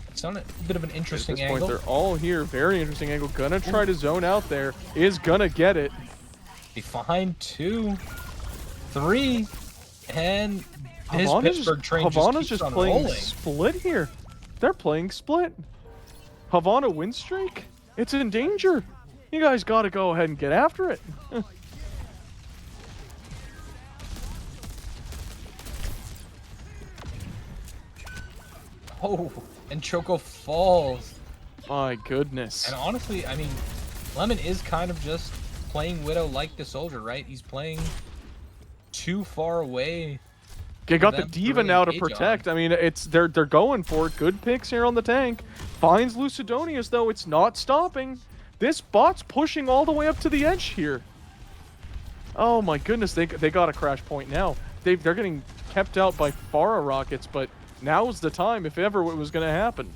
It's on a bit of an interesting angle. At this point, they're all here. Very interesting angle. Gonna try to zone out there. Is gonna get it. Behind 2, 3, and his Havana's Pittsburgh train Havana's just keeps on playing rolling. split here. They're playing split. Havana win streak. It's in danger. You guys got to go ahead and get after it. Oh, and Choco falls. My goodness. And honestly, I mean, Lemon is kind of just playing Widow like the soldier, right? He's playing too far away. They got the D.Va now to protect. I mean, they're going for it. Good picks here on the tank. Finds Lucidonius though. It's not stopping. This bot's pushing all the way up to the edge here. Oh my goodness, they got a crash point now. They're getting kept out by Pharah rockets, but now's the time if ever it was going to happen.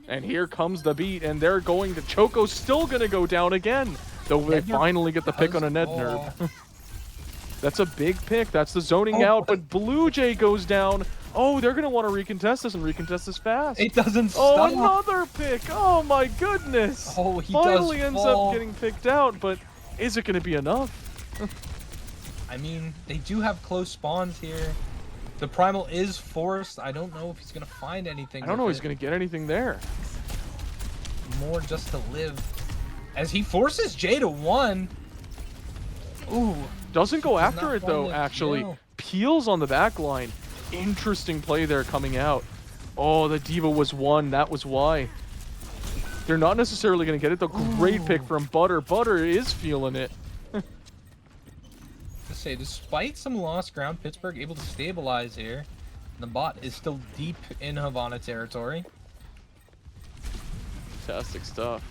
And here comes the beat, and they're going to Choco's still going to go down again. Though they finally get the pick on a Nednerb. That's a big pick. That's the zoning out, but Blue Jay goes down. Oh, they're going to want to recontest this and recontest this fast. It doesn't Oh, stop. another pick. Oh my goodness. Oh, he finally does ends fall. up getting picked out, but is it going to be enough? I mean, they do have close spawns here. The primal is forced. I don't know if he's going to find anything. I don't know if he's going to get anything there. More just to live. As he forces Jay to 1. Ooh. Doesn't go after not it though, find the actually. kill. Peels on the back line. Interesting play there coming out. Oh, the D.Va was 1. That was why. They're not necessarily going to get it though. Great pick from Butter. Butter is feeling it. To say, despite some lost ground, Pittsburgh able to stabilize here. The bot is still deep in Havana territory. Fantastic stuff.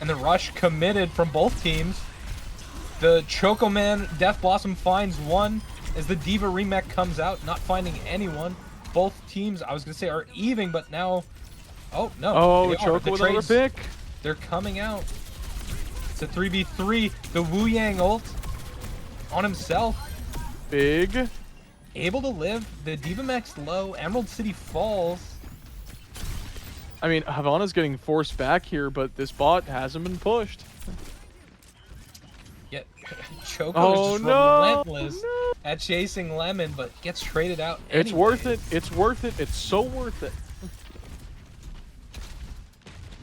And the rush committed from both teams. The Choco Man Death Blossom finds 1 as the D.Va remake comes out, not finding anyone. Both teams, I was going to say, are even, but now... Oh, no. Oh, Choco with another pick. They're coming out. It's a 3v3. The Wu Yang ult on himself. Big. Able to live. The D.Va Max low. Emerald City falls. I mean, Havana's getting forced back here, but this bot hasn't been pushed. Yet Choco is just relentless at chasing Lemon, but gets traded out anyways. It's worth it. It's worth it. It's so worth it.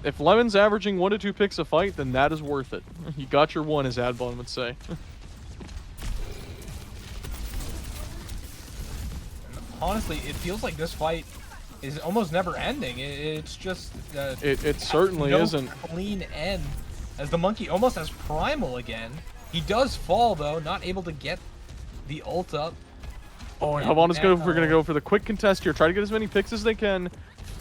If Lemon's averaging 1 to 2 picks a fight, then that is worth it. You got your one, as Adbon would say. Honestly, it feels like this fight is almost never ending. It's just it certainly isn't clean end, as the monkey almost has primal again. He does fall though, not able to get the ult up. Oh, and Havana's gonna go for the quick contest here. Try to get as many picks as they can,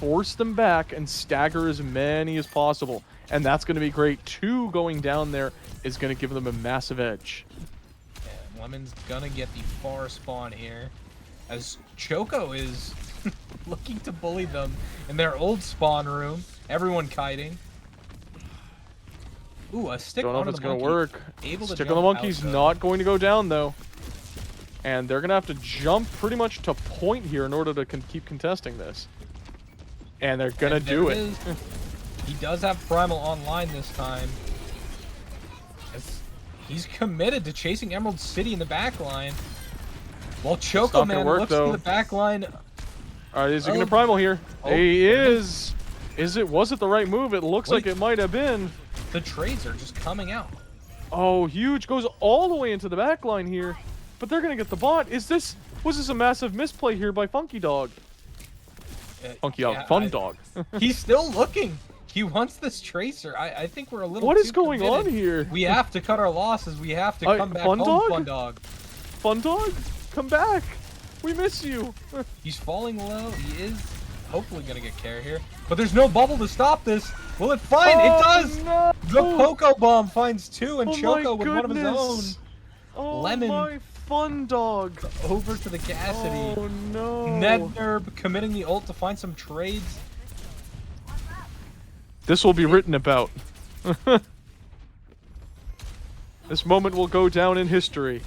force them back, and stagger as many as possible. And that's gonna be great. 2 going down there is gonna give them a massive edge. Yeah, Lemon's gonna get the far spawn here, as Choco is looking to bully them in their old spawn room. Everyone kiting. Ooh, a stick Don't know on if it's the gonna monkey. work. Able to Stick on the monkey's not going to go down though. And they're gonna have to jump pretty much to point here in order to keep contesting this. And they're gonna do it. He does have primal online this time. As he's committed to chasing Emerald City in the back line. While Choco Man looks to the back line. Alright, is he gonna primal here? He is. Was it the right move? It looks like it might have been. The trades are just coming out. Oh, huge. Goes all the way into the back line here. But they're gonna get the bot. Was this a massive misplay here by Funky Dog? Funky Dog, Fun Dog. He's still looking. He wants this Tracer. I think we're a little What too is going committed. on here? We have to cut our losses. We have to come back home, Fun Dog. Fun Dog? Come back. We miss you. He's falling low. He is hopefully going to get care here. But there's no bubble to stop this. Will it find? It does! No. The Poco Bomb finds 2 and Choco with goodness. one of his own. Oh, Lemon. My Fun Dog. Over to the Cassidy. Oh no. Nednerb committing the ult to find some trades. This will be written about. This moment will go down in history.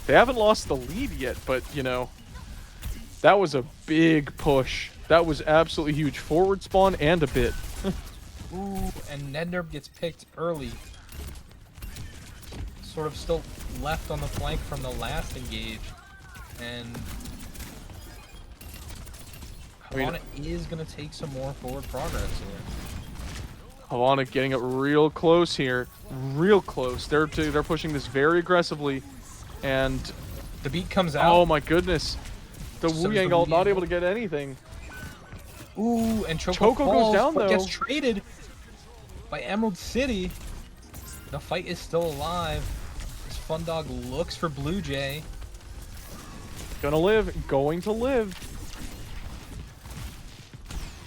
They haven't lost the lead yet, but, you know, that was a big push. That was absolutely huge. Forward spawn and a bit. Ooh, and Nednerb gets picked early. Sort of still left on the flank from the last engage. And Havana is going to take some more forward progress here. Havana getting it real close here. Real close. They're pushing this very aggressively. And the beat comes out. Oh my goodness. The Wu Yang ult not able to get anything. Ooh, and Choco falls, goes down but though. Gets traded by Emerald City. The fight is still alive. This Fun Dog looks for Blue Jay. Gonna live. Going to live.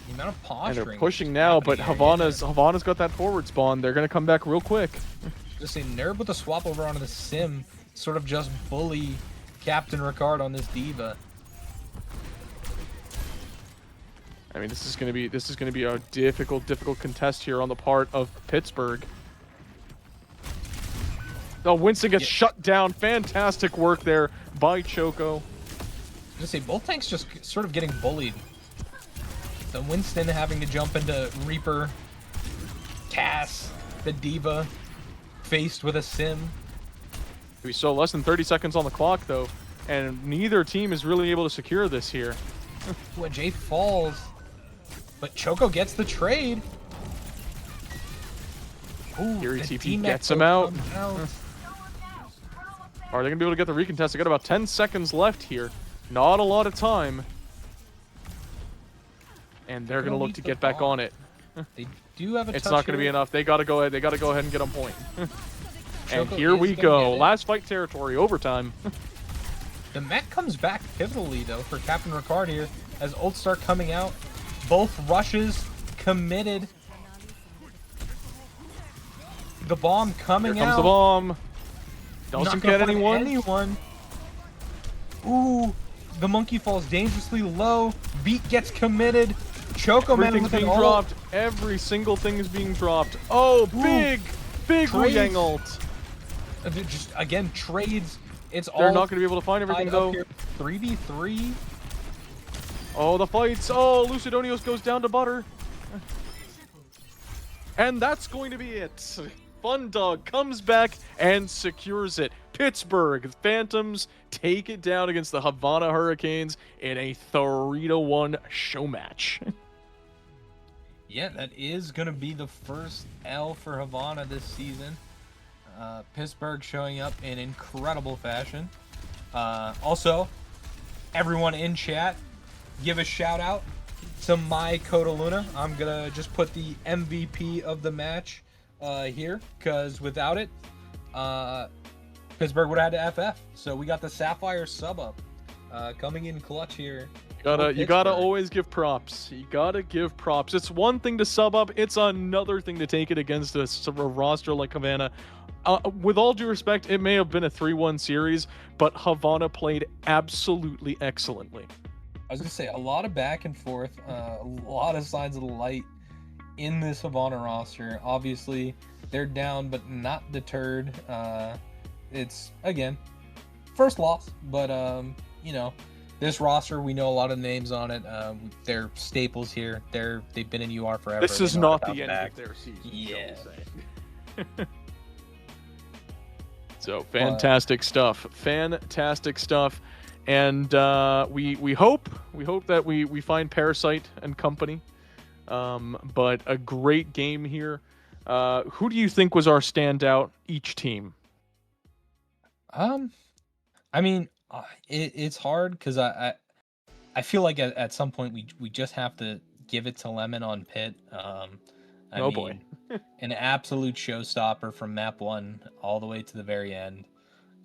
The amount of posturing. And they're pushing now, but Havana's got that forward spawn. They're gonna come back real quick. Just say Nerb with a swap over onto the Sim. Sort of just bully Captain Ricard on this Diva. I mean, this is gonna be a difficult contest here on the part of Pittsburgh. Oh, Winston gets shut down. Fantastic work there by Choco. Just say both tanks just sort of getting bullied. The Winston having to jump into Reaper. Cass, the Diva, faced with a Sim. We saw less than 30 seconds on the clock though, and neither team is really able to secure this here. When Jay falls, but Choco gets the trade. Ooh, Here TP gets him out. Are they gonna be able to get the recontest? They got about 10 seconds left here. Not a lot of time. And they're gonna look to get back on it. They do have a It's not gonna be enough. They gotta go ahead. They gotta go ahead and get on point. And here we go. Last fight territory, overtime. The mech comes back pivotally though for Captain Ricard here as ults start coming out. Both rushes committed. The bomb coming out. Here comes the bomb. Doesn't get anyone. Ooh, the monkey falls dangerously low. Beat gets committed. Choco Man Everything's being dropped. Every single thing is being dropped. Oh, big Wu Yang ult. Just again trades. It's all. They're not going to be able to find everything though. 3v3. Oh, the fights. Oh, Lucidonios goes down to butter. And that's going to be it. Fun Dog comes back and secures it. Pittsburgh Phantoms take it down against the Havana Hurricanes in a 3-1 show match. Yeah, that is going to be the first L for Havana this season. Pittsburgh showing up in incredible fashion. Also, everyone in chat, give a shout out to my Codaluna. I'm going to just put the MVP of the match here, because without it, Pittsburgh would have had to FF. So we got the Sapphire sub up coming in clutch here. You gotta always give props. You gotta give props. It's one thing to sub up, it's another thing to take it against a roster like Havana. With all due respect, it may have been a 3-1 series, but Havana played absolutely excellently. I was gonna say, a lot of back and forth, a lot of signs of the light in this Havana roster. Obviously, they're down, but not deterred. It's, again, first loss, but, you know, this roster, we know a lot of names on it. They're staples here. They've been in UR forever. This is not the end of their season. Yeah. So fantastic stuff. Fantastic stuff. And we hope that we find Parasite and company. But a great game here. Who do you think was our standout each team? I mean, it's hard because I feel like at some point we just have to give it to Lemon on Pit. Boy. An absolute showstopper from map 1 all the way to the very end.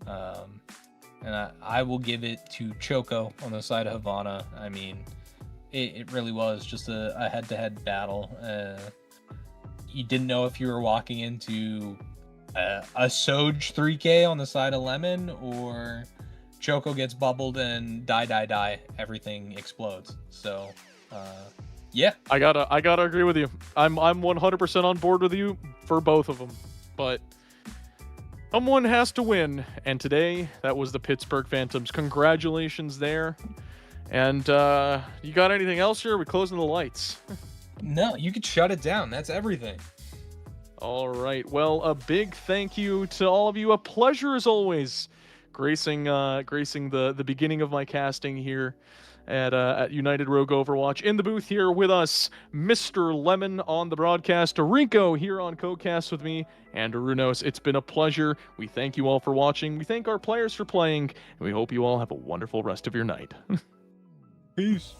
And I will give it to Choco on the side of Havana. I mean, it really was just a head-to-head battle. You didn't know if you were walking into a Soj 3K on the side of Lemon, or Choco gets bubbled and die, everything explodes. So, yeah. I gotta agree with you. I'm 100% on board with you for both of them. But someone has to win, and today that was the Pittsburgh Phantoms. Congratulations there. And you got anything else here? Are we closing the lights? No, you could shut it down. That's everything. All right. Well, a big thank you to all of you. A pleasure as always, gracing the beginning of my casting here at United Rogue Overwatch. In the booth here with us, Mr. Lemon on the broadcast, Rico here on CoCast with me, and Arunos. It's been a pleasure. We thank you all for watching. We thank our players for playing, and we hope you all have a wonderful rest of your night. Peace.